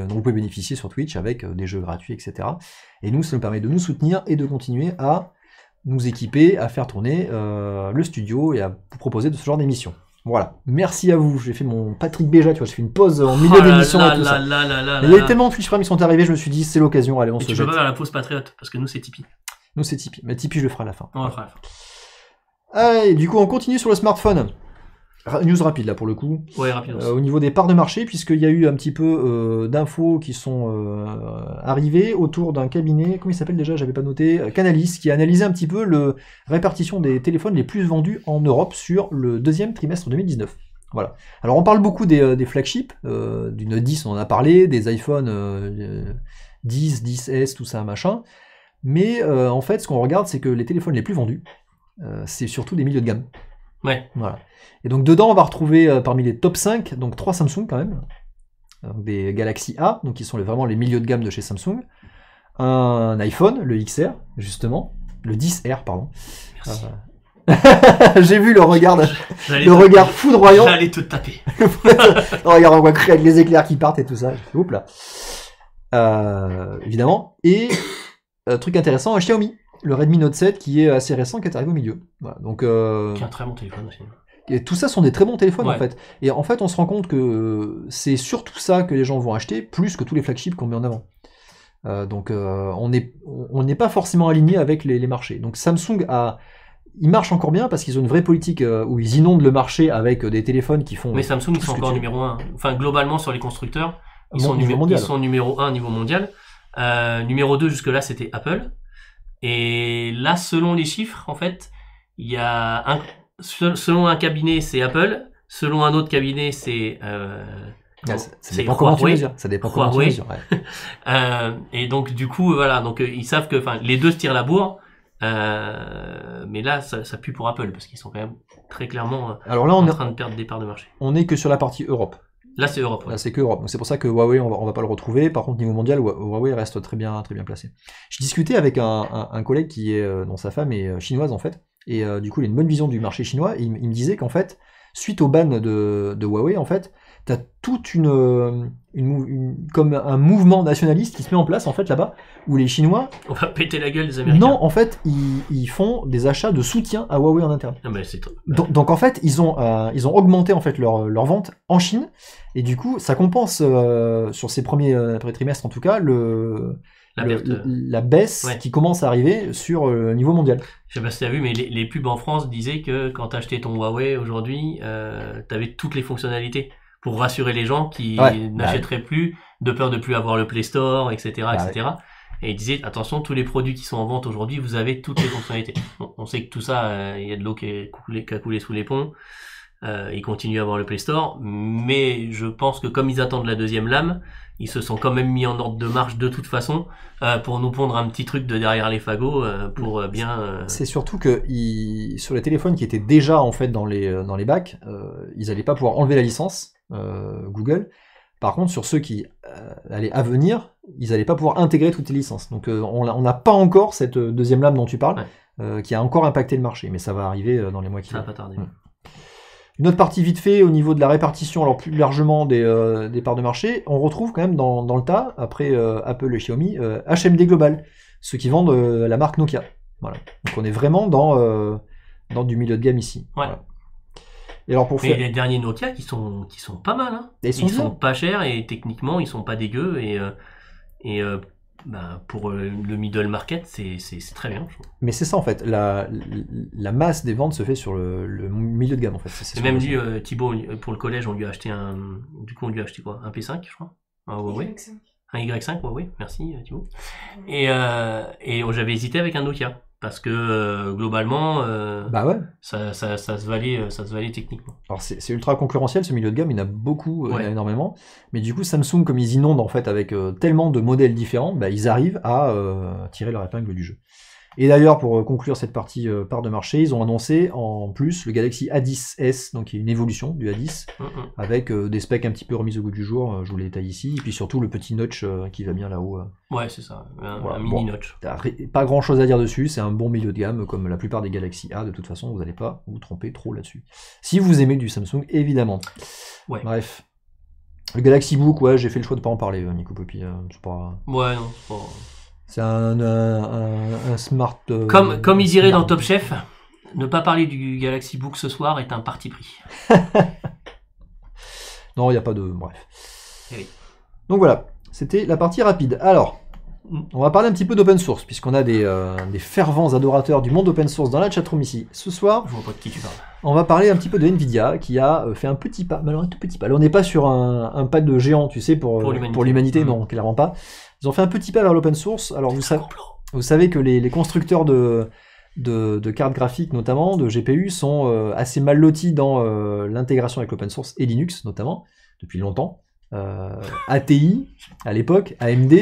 vous pouvez bénéficier sur Twitch avec des jeux gratuits, etc. Et nous, ça nous permet de nous soutenir et de continuer à nous équiper, à faire tourner le studio et à vous proposer de ce genre d'émissions. Voilà, merci à vous. J'ai fait mon Patrick Béja, tu vois, j'ai fait une pause en milieu d'émission et tout ça. Il y a tellement de Twitch Prime qui sont arrivés, je me suis dit c'est l'occasion, allez on se jette. Tu peux pas faire la pause patriote parce que nous c'est Tipeee. Nous c'est Tipeee, mais Tipeee je le ferai à la fin. On le fera à la fin. Allez, du coup on continue sur le smartphone. News rapide là pour le coup. Ouais, rapide. Au niveau des parts de marché, puisqu'il y a eu un petit peu d'infos qui sont arrivées autour d'un cabinet, comment il s'appelle déjà, j'avais pas noté, Canalys, qui a analysé un petit peu la répartition des téléphones les plus vendus en Europe sur le deuxième trimestre 2019. Voilà. Alors on parle beaucoup des flagships, du Note 10 on en a parlé, des iPhone 10, 10S, tout ça machin, mais en fait ce qu'on regarde c'est que les téléphones les plus vendus, c'est surtout des milieux de gamme. Ouais. Voilà. Et donc dedans, on va retrouver parmi les top 5, donc 3 Samsung quand même. Donc, des Galaxy A, donc qui sont vraiment les milieux de gamme de chez Samsung. Un iPhone, le XR, justement. Le 10R, pardon. Merci. J'ai vu le regard, regard foudroyant. J'allais te taper. Regarde, on voit avec les éclairs qui partent et tout ça. Oups là. Évidemment. Et truc intéressant, un Xiaomi, le Redmi Note 7 qui est assez récent, qui est arrivé au milieu. Voilà, donc, qui est un très bon téléphone aussi. Et tout ça sont des très bons téléphones Ouais. en fait. Et en fait, on se rend compte que c'est surtout ça que les gens vont acheter, plus que tous les flagships qu'on met en avant. Donc on n'est pas forcément aligné avec les marchés. Donc Samsung ils marchent encore bien parce qu'ils ont une vraie politique où ils inondent le marché avec des téléphones qui font. Mais Samsung, ils sont encore numéro 1. Enfin, globalement, sur les constructeurs, ils sont numéro 1 niveau mondial. Numéro 2, jusque-là, c'était Apple. Et là, selon les chiffres, en fait, il y a selon un cabinet, c'est Apple. Selon un autre cabinet, c'est ça dépend comment tu mesures. Ça dépend comment tu mesures. Ouais. Et donc, du coup, voilà. Donc, ils savent que, les deux se tirent la bourre. Mais là, ça pue pour Apple parce qu'ils sont quand même très clairement Alors là, en train de perdre des parts de marché. On est que sur la partie Europe. Là, c'est Europe. Ouais. Là, c'est que Europe. Donc c'est pour ça que Huawei, on va pas le retrouver. Par contre, niveau mondial, Huawei reste très bien placé. Je discutais avec un collègue qui est, dont sa femme est chinoise en fait, et du coup, il a une bonne vision du marché chinois. Et il me disait qu'en fait, suite au ban de Huawei, en fait, t'as toute comme un mouvement nationaliste qui se met en place en fait là-bas, où les Chinois. On va péter la gueule des Américains. Non, en fait, ils font des achats de soutien à Huawei en interne. Ah, c'est donc en fait, ils ont augmenté en fait leur vente en Chine, et du coup, ça compense sur ces premiers trimestres en tout cas la baisse qui commence à arriver sur le niveau mondial. Je sais pas si tu as vu, mais les pubs en France disaient que quand tu achetais ton Huawei aujourd'hui, tu avais toutes les fonctionnalités pour rassurer les gens qui n'achèteraient plus de peur de plus avoir le Play Store, etc. etc. Et ils disaient, attention, tous les produits qui sont en vente aujourd'hui, vous avez toutes les fonctionnalités. Bon, on sait que tout ça, il y a de l'eau qui a coulé sous les ponts. Ils continuent à avoir le Play Store, mais je pense que comme ils attendent la deuxième lame, ils se sont quand même mis en ordre de marche de toute façon pour nous pondre un petit truc de derrière les fagots pour bien. C'est surtout que sur les téléphones qui étaient déjà en fait dans les bacs, ils n'allaient pas pouvoir enlever la licence Google. Par contre, sur ceux qui allaient à venir, ils n'allaient pas pouvoir intégrer toutes les licences. Donc on n'a pas encore cette deuxième lame dont tu parles, qui a encore impacté le marché, mais ça va arriver dans les mois qui viennent. Ça va pas tarder. Une autre partie vite fait au niveau de la répartition, alors plus largement des parts de marché, on retrouve quand même dans le tas, après Apple et Xiaomi, HMD Global, ceux qui vendent la marque Nokia. Voilà. Donc on est vraiment dans du milieu de gamme ici. Ouais. Voilà. Et alors les derniers Nokia qui sont pas mal, hein. Ils sont pas chers et techniquement ils sont pas dégueux et pour le middle market, c'est très bien. Mais c'est ça en fait, la masse des ventes se fait sur le milieu de gamme en fait. C'est même lui, Thibaut, pour le collège, on lui a acheté on lui a acheté quoi? Un P5, je crois? Un Huawei? Un Y5, Huawei, merci Thibaut. Et j'avais hésité avec un Nokia. Parce que globalement, ça se valait techniquement. Alors c'est ultra concurrentiel ce milieu de gamme, il y en a beaucoup, il y en a énormément. Mais du coup Samsung, comme ils inondent en fait avec tellement de modèles différents, ils arrivent à tirer leur épingle du jeu. Et d'ailleurs, pour conclure cette partie part de marché, ils ont annoncé en plus le Galaxy A10s, donc qui est une évolution du A10, avec des specs un petit peu remis au goût du jour, je vous les détaille ici, et puis surtout le petit notch qui va bien là-haut. Ouais, c'est ça, un mini notch. Pas grand-chose à dire dessus, c'est un bon milieu de gamme, comme la plupart des Galaxy A, de toute façon, vous n'allez pas vous tromper trop là-dessus. Si vous aimez du Samsung, évidemment. Ouais. Bref. Le Galaxy Book, j'ai fait le choix de pas en parler, Nico Poppy, c'est pas... Ouais, non, c'est pas... C'est un smart... Comme ils diraient dans Top Chef, ne pas parler du Galaxy Book ce soir est un parti pris. Non, il n'y a pas de... Bref. Oui. Donc voilà, c'était la partie rapide. Alors, on va parler un petit peu d'open source, puisqu'on a des fervents adorateurs du monde open source dans la chatroom ici. Ce soir, je vois pas de qui tu parles. On va parler un petit peu de Nvidia, qui a fait un petit pas, mais alors un tout petit pas. Là, on n'est pas sur un pas de géant, tu sais, pour l'humanité, non, clairement pas. Ils ont fait un petit pas vers l'open source. Alors vous savez que les constructeurs de cartes graphiques notamment, de GPU, sont assez mal lotis dans l'intégration avec l'open source et Linux notamment, depuis longtemps. ATI à l'époque, AMD,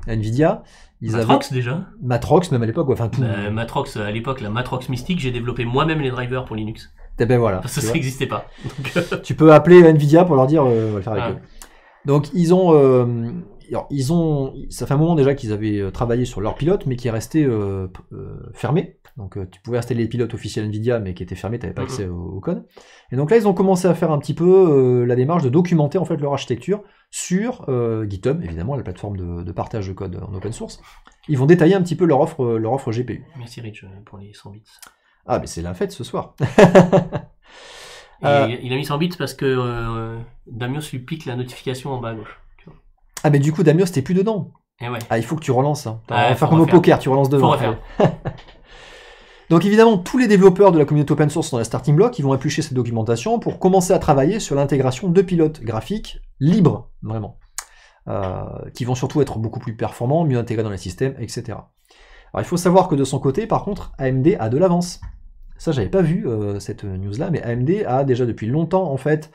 Nvidia. Matrox déjà. Matrox même à l'époque, tout. Matrox à l'époque, la Matrox Mystique, j'ai développé moi-même les drivers pour Linux. Et ben voilà. Parce que ça n'existait pas. Donc, tu peux appeler Nvidia pour leur dire, on va le faire avec eux. Donc ça fait un moment déjà qu'ils avaient travaillé sur leur pilote, mais qui est resté fermé. Donc tu pouvais installer les pilotes officiels Nvidia, mais qui étaient fermés, tu n'avais pas accès au code. Et donc là, ils ont commencé à faire un petit peu la démarche de documenter en fait leur architecture sur GitHub, évidemment, la plateforme de partage de code en open source. Ils vont détailler un petit peu leur offre GPU. Merci Rich pour les 100 bits. Ah, mais c'est la fête ce soir. Il a mis 100 bits parce que Damios lui pique la notification en bas à gauche. Tu vois. Ah, mais du coup, Damios, t'es plus dedans. Et ouais. Ah, il faut que tu relances. Hein. Ah, faire comme au poker, tu relances devant. Faut refaire. Donc évidemment, tous les développeurs de la communauté open source sont dans la starting block, ils vont éplucher cette documentation pour commencer à travailler sur l'intégration de pilotes graphiques libres, vraiment, qui vont surtout être beaucoup plus performants, mieux intégrés dans les systèmes, etc. Alors il faut savoir que de son côté, par contre, AMD a de l'avance. Ça, j'avais pas vu cette news-là, mais AMD a déjà depuis longtemps, en fait,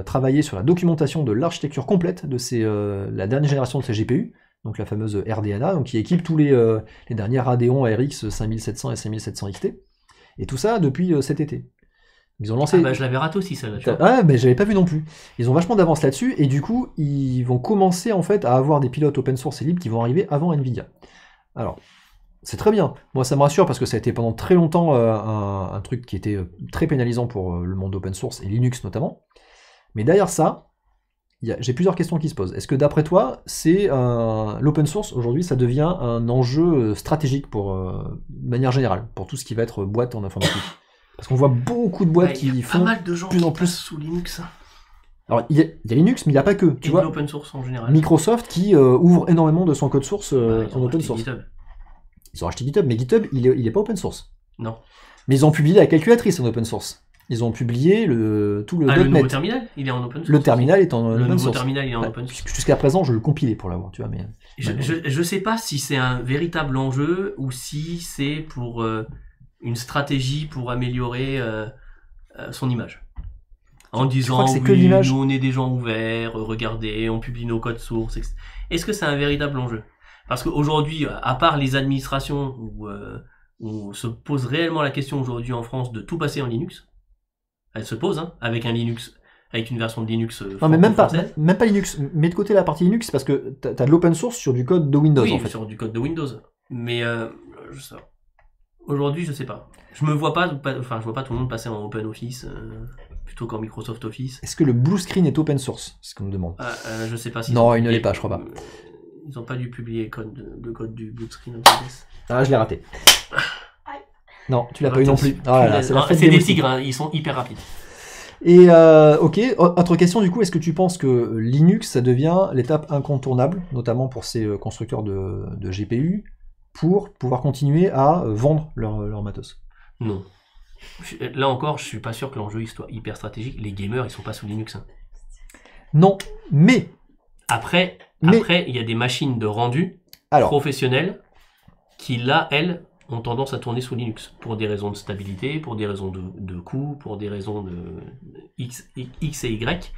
travaillé sur la documentation de l'architecture complète de la dernière génération de ces GPU, donc la fameuse RDNA, donc qui équipe tous les derniers Radeon RX 5700 et 5700 XT, et tout ça depuis cet été. Ils ont lancé... Ah bah je l'avais raté aussi, celle-là. Ah, mais j'avais pas vu non plus. Ils ont vachement d'avance là-dessus, et du coup, ils vont commencer, en fait, à avoir des pilotes open source et libres qui vont arriver avant Nvidia. Alors, c'est très bien. Moi, ça me rassure parce que ça a été pendant très longtemps un truc qui était très pénalisant pour le monde open source et Linux notamment. Mais derrière ça, j'ai plusieurs questions qui se posent. Est-ce que d'après toi, l'open source aujourd'hui, ça devient un enjeu stratégique de manière générale, pour tout ce qui va être boîte en informatique? Parce qu'on voit beaucoup de boîtes qui font pas mal de gens plus en qui plus passent sous Linux. Alors, il y a Linux, mais il n'y a pas que. Tu vois, l'open source en général. Microsoft qui ouvre énormément de son code source en open source. GitHub. Ils ont acheté GitHub, mais GitHub, il est pas open source. Non. Mais ils ont publié la calculatrice en open source. Ils ont publié tout le .NET. Le nouveau terminal, il est en open source. Le terminal est en open source. Le nouveau terminal, il est en open source. Jusqu'à présent, je le compilais pour l'avoir, tu vois. Mais je sais pas si c'est un véritable enjeu ou si c'est pour une stratégie pour améliorer son image. En disant, oui, nous on est des gens ouverts, regardez, on publie nos codes sources, etc. Est-ce que c'est un véritable enjeu? Parce qu'aujourd'hui, à part les administrations où on se pose réellement la question aujourd'hui en France de tout passer en Linux, elle se pose, hein, avec un Linux, avec une version de Linux. Non, mais même pas Linux. Mets de côté la partie Linux parce que t'as de l'open source sur du code de Windows, oui, en fait. Sur du code de Windows. Mais aujourd'hui, je sais pas. Je vois pas tout le monde passer en Open Office plutôt qu'en Microsoft Office. Est-ce que le blue screen est open source? C'est ce qu'on me demande. Je sais pas si. Non, il ne l'est pas, je crois pas. Ils ont pas dû publier le code du blue screen. Ah, je l'ai raté. Non, tu l'as pas eu non plus. C'est des tigres, hein, ils sont hyper rapides. Et ok, autre question du coup, est-ce que tu penses que Linux, ça devient l'étape incontournable, notamment pour ces constructeurs de GPU, pour pouvoir continuer à vendre leur matos? Non. Là encore, je suis pas sûr que l'enjeu soit hyper stratégique. Les gamers, ils sont pas sous Linux. Hein. Non, mais... Après, il y a des machines de rendu professionnelles qui, là, elles, ont tendance à tourner sous Linux pour des raisons de stabilité, pour des raisons de coût, pour des raisons de X et Y.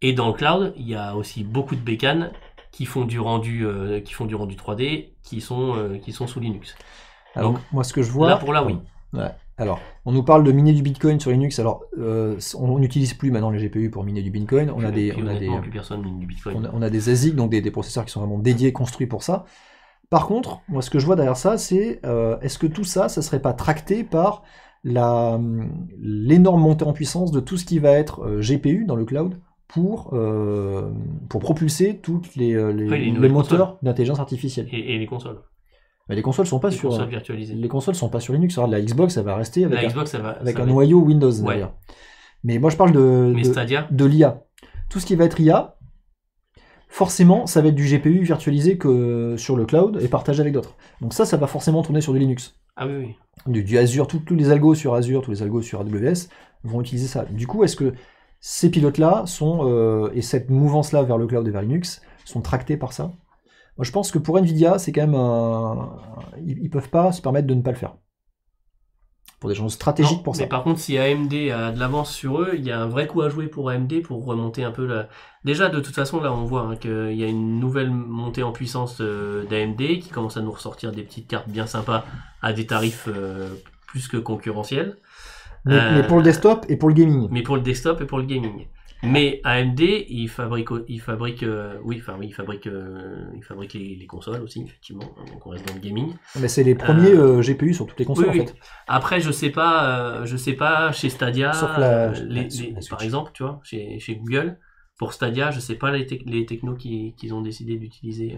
Et dans le cloud, il y a aussi beaucoup de bécanes qui font du rendu 3D, qui sont sous Linux. Alors, donc, moi, ce que je vois... Là, oui. Ouais. Alors, on nous parle de miner du Bitcoin sur Linux. Alors, on n'utilise plus maintenant les GPU pour miner du Bitcoin. Plus personne mine du Bitcoin. On a des ASIC, donc des processeurs qui sont vraiment dédiés, construits pour ça. Par contre, moi, ce que je vois derrière ça, c'est est-ce que tout ça, ça serait pas tracté par l'énorme montée en puissance de tout ce qui va être GPU dans le cloud pour propulser toutes les moteurs d'intelligence artificielle et les consoles. Mais les consoles sont pas sur les consoles sont pas sur Linux. Alors, la Xbox, elle va rester avec un va noyau Windows d'ailleurs. Mais moi, je parle de l'IA. Tout ce qui va être IA, forcément, ça va être du GPU virtualisé que sur le cloud et partagé avec d'autres. Donc ça va forcément tourner sur du Linux. Ah oui. Du Azure, tous les algos sur Azure, tous les algos sur AWS vont utiliser ça. Du coup, est-ce que ces pilotes-là et cette mouvance-là vers le cloud et vers Linux sont tractés par ça? Moi, je pense que pour Nvidia, c'est quand même ils peuvent pas se permettre de ne pas le faire. Pour des gens stratégiques pour ça. Mais par contre, si AMD a de l'avance sur eux, il y a un vrai coup à jouer pour AMD pour remonter un peu Déjà, de toute façon, là, on voit qu'il y a une nouvelle montée en puissance d'AMD qui commence à nous ressortir des petites cartes bien sympas à des tarifs plus que concurrentiels. Mais pour le desktop et pour le gaming. Mais pour le desktop et pour le gaming. Mais AMD, il fabrique les consoles aussi, effectivement. Donc on reste dans le gaming. Mais c'est les premiers GPU sur toutes les consoles, oui, en fait. Après, je sais pas chez Stadia, Sauf par exemple, tu vois, chez Google. Pour Stadia, je sais pas les technos qu'ils ont décidé d'utiliser.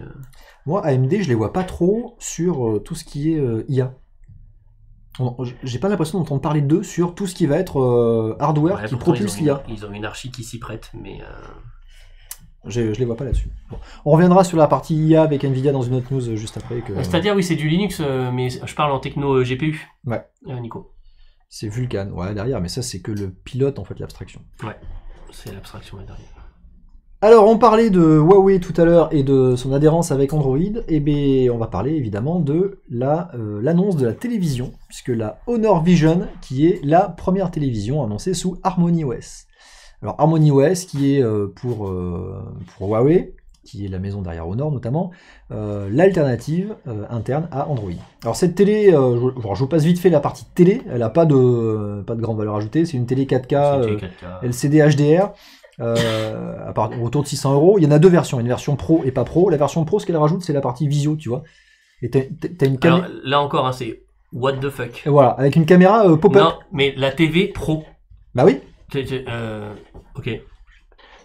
Moi, AMD, je les vois pas trop sur tout ce qui est IA. J'ai pas l'impression d'entendre parler d'eux sur tout ce qui va être hardware qui propulse l'IA. Ils ont une archi qui s'y prête, mais... Je les vois pas là-dessus. Bon. On reviendra sur la partie IA avec Nvidia dans une autre news juste après. Stadia, oui, c'est du Linux, mais je parle en techno GPU. Ouais. Nico. C'est Vulkan, ouais, derrière, mais ça, c'est que le pilote, en fait, l'abstraction. Ouais, c'est l'abstraction derrière. Alors, on parlait de Huawei tout à l'heure et de son adhérence avec Android. Et bien, on va parler évidemment de l'annonce de la télévision, puisque la Honor Vision, qui est la première télévision annoncée sous HarmonyOS. Alors, HarmonyOS, qui est pour Huawei, qui est la maison derrière Honor notamment, l'alternative interne à Android. Alors, cette télé, je vous passe vite fait la partie télé, elle n'a pas de grande valeur ajoutée, c'est une télé 4K, LCD HDR. Autour de 600 €. Il y en a deux versions, une version pro et pas pro. La version pro, ce qu'elle rajoute, c'est la partie visio, tu vois. Et t'as une caméra. Là encore, hein, c'est what the fuck. Et voilà, avec une caméra pop-up. Non, mais la TV pro. Bah oui. Ok.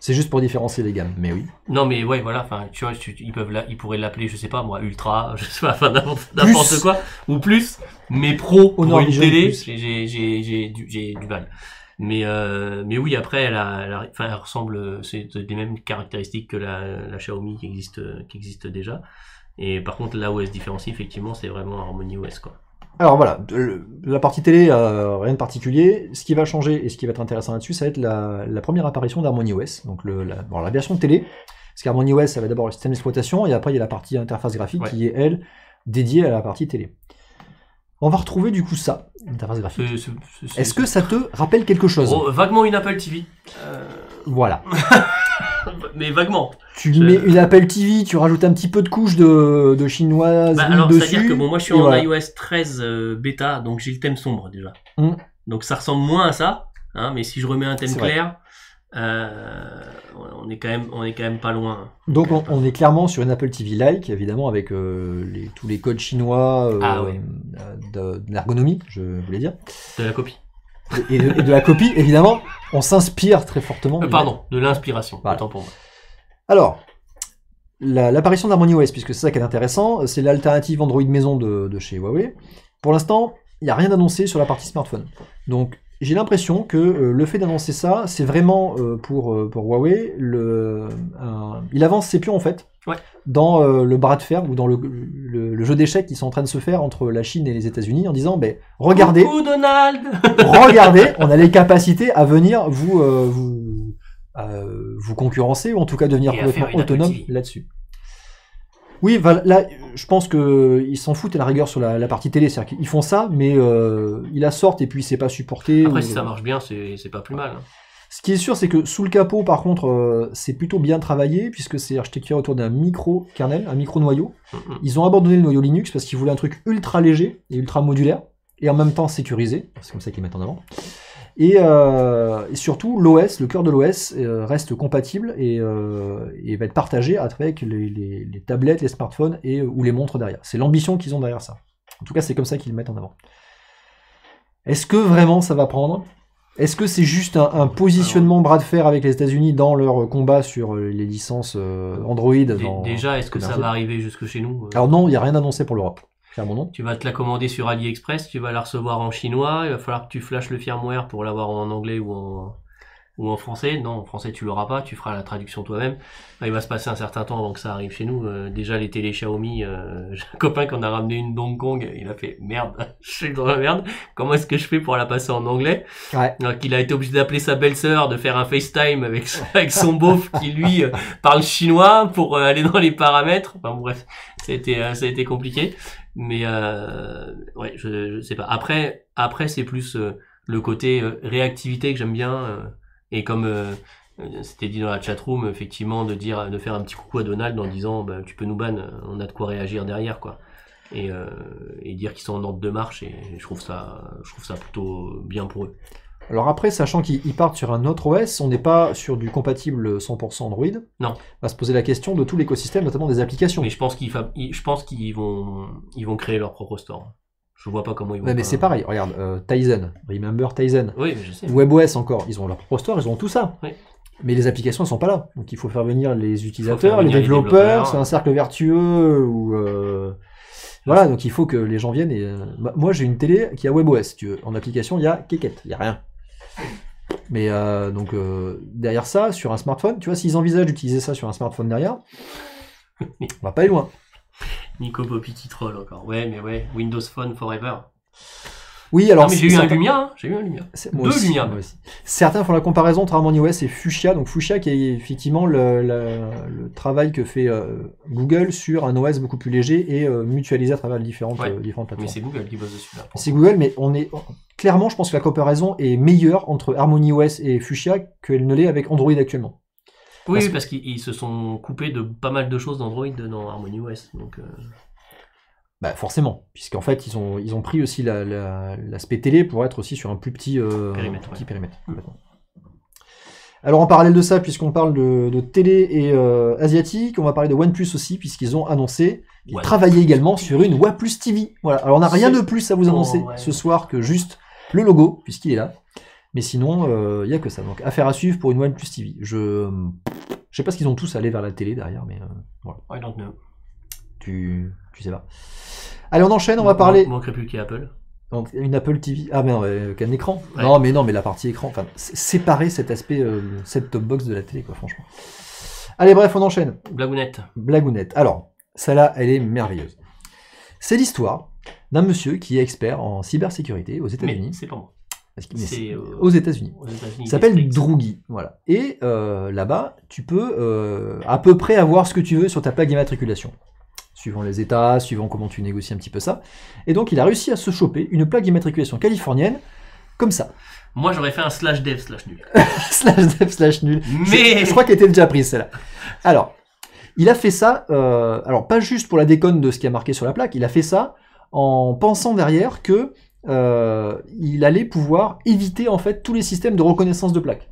C'est juste pour différencier les gammes, mais oui. Non, mais ouais, voilà. Enfin, tu vois, ils pourraient l'appeler, je sais pas moi, ultra, je sais pas, enfin n'importe quoi, ou plus. Mais pro pour une télé, j'ai du mal. Mais oui, après, elle ressemble, c'est des mêmes caractéristiques que la Xiaomi qui existe déjà. Et par contre, là où elle se différencie, effectivement, c'est vraiment HarmonyOS, quoi. Alors voilà, la partie télé, rien de particulier. Ce qui va changer et ce qui va être intéressant là-dessus, ça va être la première apparition d'HarmonyOS. Donc la version télé, parce qu'HarmonyOS, ça va d'abord le système d'exploitation, et après il y a la partie interface graphique qui est, elle, dédiée à la partie télé. On va retrouver du coup ça, l'interface graphique. Est-ce que ça te rappelle quelque chose? Vaguement une Apple TV. Voilà. Mais vaguement. Tu mets une Apple TV, tu rajoutes un petit peu de couche de chinoise dessus. C'est-à-dire que moi je suis en iOS 13 bêta, donc j'ai le thème sombre déjà. Donc ça ressemble moins à ça, hein, mais si je remets un thème clair, on est quand même pas loin. Donc on est clairement sur une Apple TV-like, évidemment, avec tous les codes chinois de l'ergonomie, je voulais dire. De la copie. Et de la copie, évidemment, on s'inspire très fortement. De l'inspiration, voilà. Autant pour moi. Alors, l'apparition d'HarmonyOS, puisque c'est ça qui est intéressant, c'est l'alternative Android maison de chez Huawei. Pour l'instant, il n'y a rien d'annoncé sur la partie smartphone. Donc, j'ai l'impression que le fait d'annoncer ça, c'est vraiment pour Huawei, il avance ses pions en fait, dans le bras de fer ou dans le jeu d'échecs qui sont en train de se faire entre la Chine et les États-Unis en disant, regardez, coucou Donald, regardez, on a les capacités à venir vous concurrencer ou en tout cas devenir complètement autonome là-dessus. Oui, là, je pense qu'ils s'en foutent à la rigueur sur la partie télé, c'est-à-dire qu'ils font ça, mais ils la sortent et puis c'est pas supporté. Après, si ça marche bien, c'est pas plus mal. Hein. Ce qui est sûr, c'est que sous le capot, par contre, c'est plutôt bien travaillé, puisque c'est architecturé autour d'un micro-kernel, un micro-noyau. Ils ont abandonné le noyau Linux parce qu'ils voulaient un truc ultra léger et ultra modulaire, et en même temps sécurisé, c'est comme ça qu'ils mettent en avant. Et surtout, l'OS, le cœur de l'OS, reste compatible et va être partagé avec les tablettes, les smartphones ou les montres derrière. C'est l'ambition qu'ils ont derrière ça. En tout cas, c'est comme ça qu'ils le mettent en avant. Est-ce que vraiment ça va prendre ? Est-ce que c'est juste un positionnement bras de fer avec les États-Unis dans leur combat sur les licences Android Déjà, est-ce que ça va arriver jusque chez nous ? Alors non, il n'y a rien annoncé pour l'Europe. Non. Tu vas te la commander sur AliExpress, tu vas la recevoir en chinois, il va falloir que tu flashes le firmware pour l'avoir en anglais ou en français. Non, en français tu l'auras pas, tu feras la traduction toi-même. Il va se passer un certain temps avant que ça arrive chez nous. Déjà les télé Xiaomi, j'ai un copain qui en a ramené une d'Hong Kong, il a fait merde, je suis dans la merde, comment est-ce que je fais pour la passer en anglais ? Donc il a été obligé d'appeler sa belle-sœur, de faire un FaceTime avec son beauf qui lui parle chinois pour aller dans les paramètres. Enfin bref, ça a été compliqué. Mais ouais, je sais pas. Après c'est plus le côté réactivité que j'aime bien et comme c'était dit dans la chatroom, effectivement, de faire un petit coucou à Donald en disant tu peux nous ban, on a de quoi réagir derrière quoi. et dire qu'ils sont en ordre de marche, et je trouve ça plutôt bien pour eux. Alors après, sachant qu'ils partent sur un autre OS, on n'est pas sur du compatible 100% Android. Non. On va se poser la question de tout l'écosystème, notamment des applications. Mais je pense qu'ils vont créer leur propre store. Je vois pas comment ils vont. Ouais, mais c'est pareil, regarde, Tizen, Remember Tizen. Oui, mais je sais. WebOS encore, ils ont leur propre store, ils ont tout ça. Oui. Mais les applications ne sont pas là. Donc il faut faire venir les utilisateurs, les développeurs, c'est un cercle vertueux ou voilà, donc il faut que les gens viennent et moi j'ai une télé qui a WebOS, si tu veux. En application, il y a Keket, il y a rien. Mais donc derrière ça, sur un smartphone, tu vois, s'ils envisagent d'utiliser ça sur un smartphone derrière, on va pas aller loin. Nico Popiti troll encore. Ouais, mais ouais, Windows Phone Forever. Oui, alors. Ah, mais j'ai eu un Lumia, hein. J'ai eu un Lumia. Deux Lumia. Moi aussi. Certains font la comparaison entre Harmony OS et Fuchsia. Donc Fuchsia qui est effectivement le travail que fait Google sur un OS beaucoup plus léger et mutualisé à travers différentes plateformes. Mais c'est Google qui bosse dessus. C'est Google, mais clairement, je pense que la comparaison est meilleure entre Harmony OS et Fuchsia qu'elle ne l'est avec Android actuellement. Oui, parce qu'ils se sont coupés de pas mal de choses d'Android dans Harmony OS. Donc. Bah forcément, puisqu'en fait ils ont pris aussi l'aspect télé pour être aussi sur un plus petit périmètre. Alors en parallèle de ça, puisqu'on parle de télé et asiatique, on va parler de OnePlus aussi, puisqu'ils ont annoncé qu'ils travaillaient également sur une OnePlus TV. Voilà. Alors on n'a rien de plus à vous annoncer ce soir que juste le logo, puisqu'il est là. Mais sinon, il n'y a que ça. Donc affaire à suivre pour une OnePlus TV. Je sais pas ce qu'ils ont tous allé vers la télé derrière, mais voilà. I don't know. Tu sais pas. Allez, on enchaîne, on va parler. Il manquerait plus qu'Apple. Donc, une Apple TV. Ah, mais qu'un écran. Ouais. Non, mais la partie écran. Enfin, séparer cet aspect, cette top box de la télé, quoi, franchement. Allez, bref, on enchaîne. Blagounette. Alors, celle-là, elle est merveilleuse. C'est l'histoire d'un monsieur qui est expert en cybersécurité aux États-Unis. Mais c'est pas moi. C'est aux États-Unis. Il s'appelle Droogy. Voilà. Et là-bas, tu peux à peu près avoir ce que tu veux sur ta plaque d'immatriculation. Suivant les États, suivant comment tu négocies un petit peu ça. Et donc, il a réussi à se choper une plaque d'immatriculation californienne, comme ça. Moi, j'aurais fait un /dev/nul. /dev/nul. Mais... Je crois qu'elle était déjà prise, celle-là. Alors, il a fait ça, alors pas juste pour la déconne de ce qui a marqué sur la plaque, il a fait ça en pensant derrière que il allait pouvoir éviter, en fait, tous les systèmes de reconnaissance de plaques.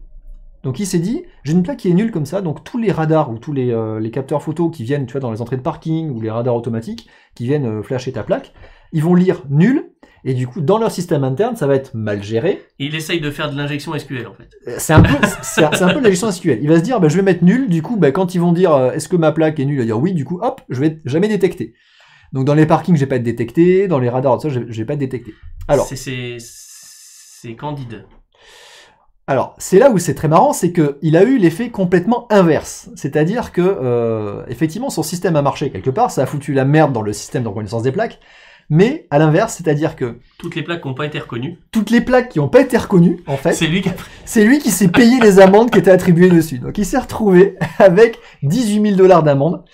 Donc il s'est dit, j'ai une plaque qui est nulle comme ça, donc tous les radars ou tous les capteurs photos qui viennent, tu vois, dans les entrées de parking ou les radars automatiques qui viennent flasher ta plaque, ils vont lire nul, et du coup, dans leur système interne, ça va être mal géré. Il essaye de faire de l'injection SQL, en fait. C'est un peu de l'injection SQL. Il va se dire, bah, je vais mettre nul, du coup, bah, quand ils vont dire, est-ce que ma plaque est nulle, il va dire oui, du coup, hop, je vais être jamais détecté. Donc dans les parkings, je vais pas être détecté, dans les radars, ça, je vais pas être détecté. Alors. C'est candide. Alors, c'est là où c'est très marrant, c'est qu'il a eu l'effet complètement inverse. C'est-à-dire que, effectivement, son système a marché quelque part, ça a foutu la merde dans le système de reconnaissance des plaques, mais à l'inverse, c'est-à-dire que... Toutes les plaques qui n'ont pas été reconnues. Toutes les plaques qui n'ont pas été reconnues, en fait... C'est lui qui s'est payé les amendes qui étaient attribuées dessus. Donc il s'est retrouvé avec 18 000 $ d'amende,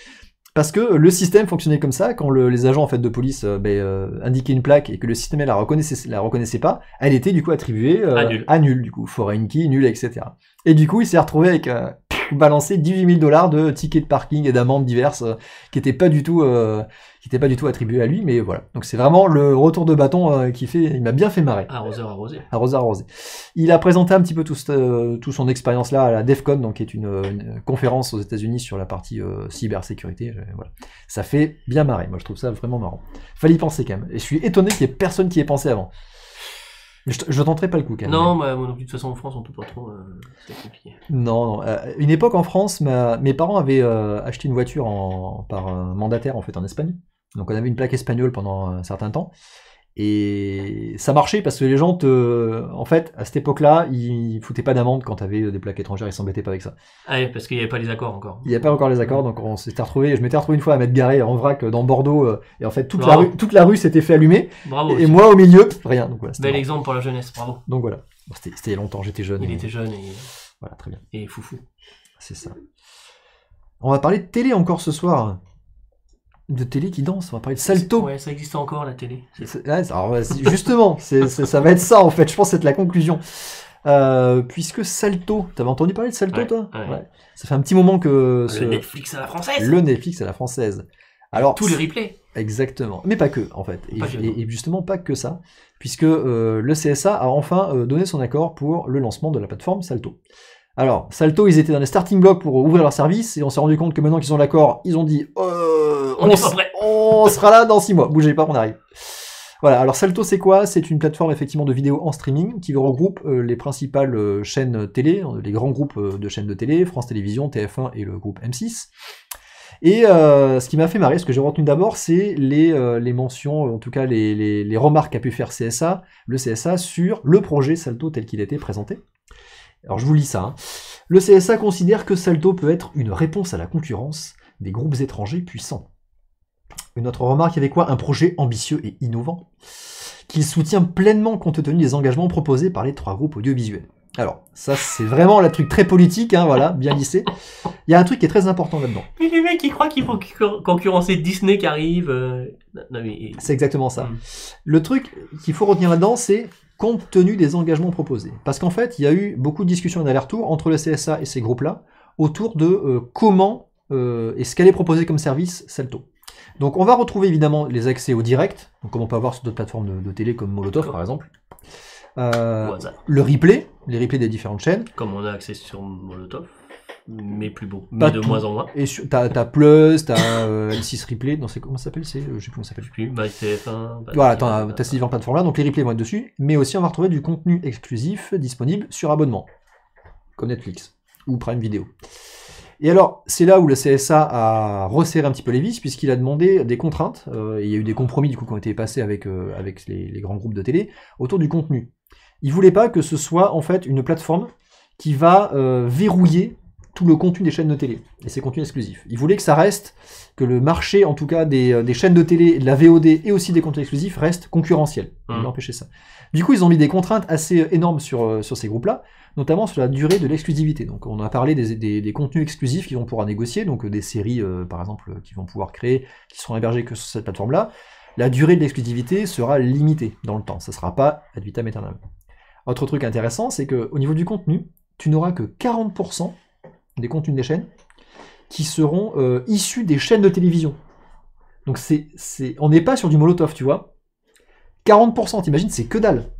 parce que le système fonctionnait comme ça, quand les agents en fait de police indiquaient une plaque et que le système la reconnaissait pas, elle était du coup attribuée à nul, du coup, foreign key, nul, etc. Et du coup, il s'est retrouvé avec balancé 18 000 $ de tickets de parking et d'amendes diverses qui n'étaient pas du tout attribués à lui, mais voilà. Donc c'est vraiment le retour de bâton qui fait, il m'a bien fait marrer. Arrosé. Il a présenté un petit peu tout son expérience là à la DEF CON, donc qui est une conférence aux États-Unis sur la partie cybersécurité. Voilà. Ça fait bien marrer. Moi je trouve ça vraiment marrant. Fallait y penser quand même. Et je suis étonné qu'il y ait personne qui y ait pensé avant. Je tenterai pas le coup quand même. Non, moi de toute façon en France on peut pas trop, c'est compliqué. Non. Une époque en France, mes parents avaient acheté une voiture par mandataire en fait en Espagne. Donc on avait une plaque espagnole pendant un certain temps. Et ça marchait parce que les gens en fait, à cette époque-là, ils foutaient pas d'amende quand t'avais des plaques étrangères, ils s'embêtaient pas avec ça. Ah oui, parce qu'il y avait pas les accords encore. Il n'y avait pas encore les accords, donc je m'étais retrouvé une fois à m'être garé en vrac dans Bordeaux, et en fait toute la rue s'était fait allumer. Bravo. Et moi au milieu, rien. Donc voilà. Bel exemple pour la jeunesse, bravo. Donc voilà. C'était il y a longtemps, j'étais jeune. Il était jeune et... Voilà, très bien. Et foufou. C'est ça. On va parler de télé encore ce soir. De télé qui danse, on va parler de Salto. Ouais, ça existe encore la télé. Justement, ça va être ça en fait, je pense que c'est la conclusion. Puisque Salto, t'avais entendu parler de Salto toi ? Ouais. Ça fait un petit moment que... Le Netflix à la française. Le Netflix à la française. Alors, tous les replays. Exactement, mais pas que en fait, et justement pas que ça, puisque le CSA a enfin donné son accord pour le lancement de la plateforme Salto. Alors, Salto, ils étaient dans les starting blocks pour ouvrir leur service, et on s'est rendu compte que maintenant qu'ils ont l'accord, ils ont dit on sera là dans 6 mois, bougez pas, on arrive. Voilà, alors Salto c'est quoi? C'est une plateforme effectivement de vidéo en streaming qui regroupe les principales chaînes télé, les grands groupes de chaînes de télé, France Télévisions, TF1 et le groupe M6. Et ce qui m'a fait marrer, ce que j'ai retenu d'abord, c'est les mentions, en tout cas les remarques qu'a pu faire le CSA sur le projet Salto tel qu'il a été présenté. Alors je vous lis ça. Hein. Le CSA considère que Salto peut être une réponse à la concurrence des groupes étrangers puissants. Une autre remarque, il y avait quoi? Un projet ambitieux et innovant, qu'il soutient pleinement compte tenu des engagements proposés par les 3 groupes audiovisuels. Alors, ça c'est vraiment le truc très politique, hein, voilà, bien lissé. Il y a un truc qui est très important là-dedans. Mais les mecs, ils croient qu'il faut concurrencer Disney qui arrive. C'est exactement ça. Le truc qu'il faut retenir là-dedans, c'est compte tenu des engagements proposés. Parce qu'en fait, il y a eu beaucoup de discussions et d'allers-retours entre le CSA et ces groupes-là autour de comment et ce qu'allait proposer comme service Salto. Donc on va retrouver évidemment les accès au direct, donc comme on peut avoir sur d'autres plateformes de télé comme Molotov par exemple. Le replay, les replays des différentes chaînes. Comme on a accès sur Molotov, mais plus beau, mais de moins en moins. Et t'as Plus, t'as M6 Replay, non c'est comment ça s'appelle, je sais plus comment ça s'appelle. Plus, TF1. Voilà, t'as ces différentes plateformes là, donc les replays vont être dessus, mais aussi on va retrouver du contenu exclusif disponible sur abonnement, comme Netflix ou Prime Video. Et alors, c'est là où le CSA a resserré un petit peu les vis, puisqu'il a demandé des contraintes, et il y a eu des compromis du coup qui ont été passés avec les grands groupes de télé, autour du contenu. Il voulait pas que ce soit en fait une plateforme qui va verrouiller tout le contenu des chaînes de télé, et ses contenus exclusifs. Il voulait que ça reste, que le marché en tout cas des chaînes de télé, de la VOD et aussi des contenus exclusifs reste concurrentiel. Il voulait empêcher ça. Du coup, ils ont mis des contraintes assez énormes sur ces groupes-là, notamment sur la durée de l'exclusivité. Donc on a parlé des contenus exclusifs qu'ils vont pouvoir négocier, donc des séries par exemple qu'ils vont pouvoir créer, qui seront hébergées que sur cette plateforme-là. La durée de l'exclusivité sera limitée dans le temps, ça ne sera pas ad vitam aeternam. Autre truc intéressant, c'est qu'au niveau du contenu, tu n'auras que 40% des contenus des chaînes qui seront issus des chaînes de télévision. Donc on n'est pas sur du Molotov, tu vois. 40%, t'imagines, c'est que dalle.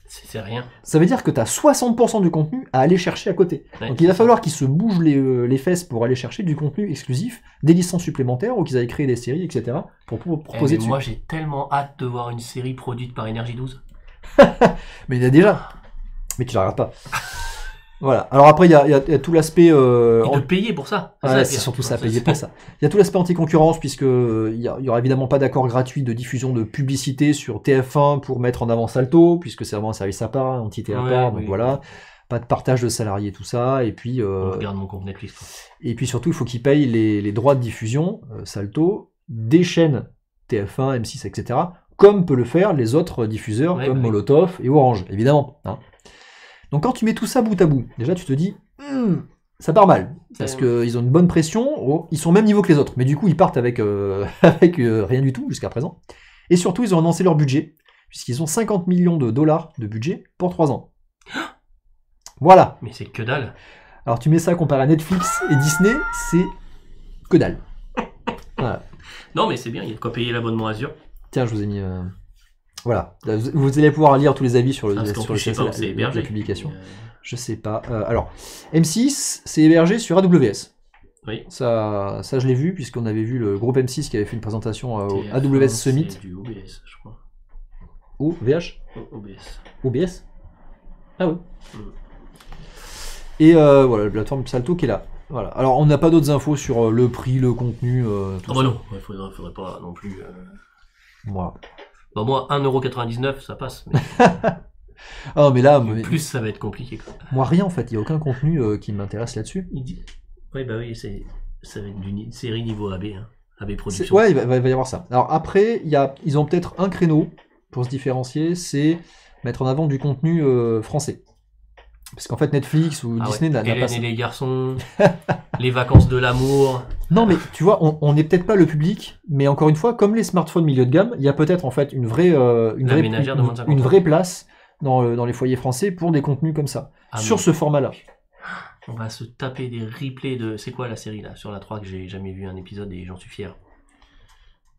C'est rien. Ça veut dire que tu as 60% du contenu à aller chercher à côté. Ouais, donc il va falloir qu'ils se bougent les fesses pour aller chercher du contenu exclusif, des licences supplémentaires, ou qu'ils aillent créer des séries, etc. pour proposer dessus. Moi j'ai tellement hâte de voir une série produite par Énergie 12. Mais il y a déjà. Mais tu la regardes pas. Voilà. Alors après, il y a tout l'aspect... Et de payer pour ça. Ouais, c'est surtout ça, payer pour ça. Il y a tout l'aspect anti-concurrence, puisque il y aura évidemment pas d'accord gratuit de diffusion de publicité sur TF1 pour mettre en avant Salto, puisque c'est vraiment un service à part, entité à part, donc voilà. Pas de partage de salariés, tout ça, et puis... Je regarde mon compte Netflix. Quoi. Et puis surtout, il faut qu'ils payent les droits de diffusion, Salto, des chaînes TF1, M6, etc., comme peut le faire les autres diffuseurs, comme Molotov et Orange, évidemment. Hein. Donc quand tu mets tout ça bout à bout, déjà tu te dis, ça part mal, parce qu'ils ont une bonne pression, ils sont au même niveau que les autres, mais du coup ils partent avec rien du tout jusqu'à présent. Et surtout ils ont annoncé leur budget, puisqu'ils ont 50 millions de dollars de budget pour 3 ans. Voilà. Mais c'est que dalle. Alors tu mets ça comparé à Netflix et Disney, c'est que dalle. Voilà. Non mais c'est bien, il y a de quoi payer l'abonnement Azure. Tiens, je vous ai mis... Voilà, vous allez pouvoir lire tous les avis sur la publication. Je sais pas. Alors, M6, c'est hébergé sur AWS. Oui. Ça je l'ai vu, puisqu'on avait vu le groupe M6 qui avait fait une présentation au AWS Summit. C'est du OBS, je crois. VH OBS. OBS Ah oui. Et voilà, la plateforme Salto qui est là. Voilà. Alors, on n'a pas d'autres infos sur le prix, le contenu, tout ça. Non, il faudrait pas non plus... Voilà. Bah moi, 1,99€, ça passe. Mais... ah, mais là... plus, ça va être compliqué. Quoi. Moi, rien, en fait. Il n'y a aucun contenu qui m'intéresse là-dessus. Oui, bah oui, ça va être d'une série niveau AB, hein. AB Production. Ouais, il va y avoir ça. Alors après, ils ont peut-être un créneau pour se différencier, c'est mettre en avant du contenu français. Parce qu'en fait, Netflix ou Disney n'a pas ça. Et les garçons, les vacances de l'amour. Non, mais tu vois, on n'est peut-être pas le public, mais encore une fois, comme les smartphones milieu de gamme, il y a peut-être en fait une vraie place dans les foyers français pour des contenus comme ça, sur ce format-là. On va se taper des replays de... C'est quoi la série là, sur la 3 que j'ai jamais vu un épisode et j'en suis fier.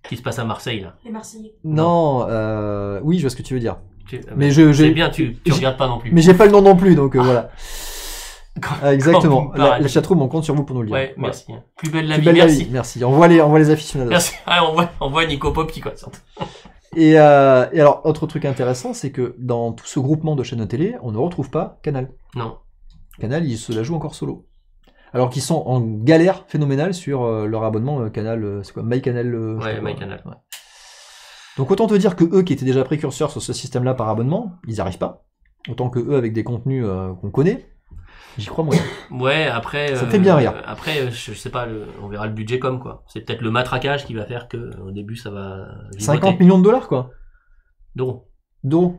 qui se passe à Marseille, là. Les Marseillais. Non, oui, je vois ce que tu veux dire. Mais c'est bien, tu regardes pas non plus. Mais j'ai pas le nom non plus, donc voilà. Exactement. La chatroom, on compte sur vous pour nous le dire. Ouais, voilà. merci. Plus belle la vie, merci. Merci. On voit les aficionados. Merci. Ah, on voit Nico Pop qui quoi. Et alors, autre truc intéressant, c'est que dans tout ce groupement de chaînes de télé, on ne retrouve pas Canal. Non. Canal, ils se la jouent encore solo. Alors qu'ils sont en galère phénoménale sur leur abonnement Canal, c'est quoi, MyCanal. Ouais, MyCanal. Ouais. Donc autant te dire que eux qui étaient déjà précurseurs sur ce système-là par abonnement, ils n'y arrivent pas. Autant que eux avec des contenus qu'on connaît, j'y crois moi. Ouais, après. Ça fait bien rire. Après, je sais pas, on verra le budget comme quoi. C'est peut-être le matraquage qui va faire que au début ça va. 50 millions de dollars quoi. D'euros.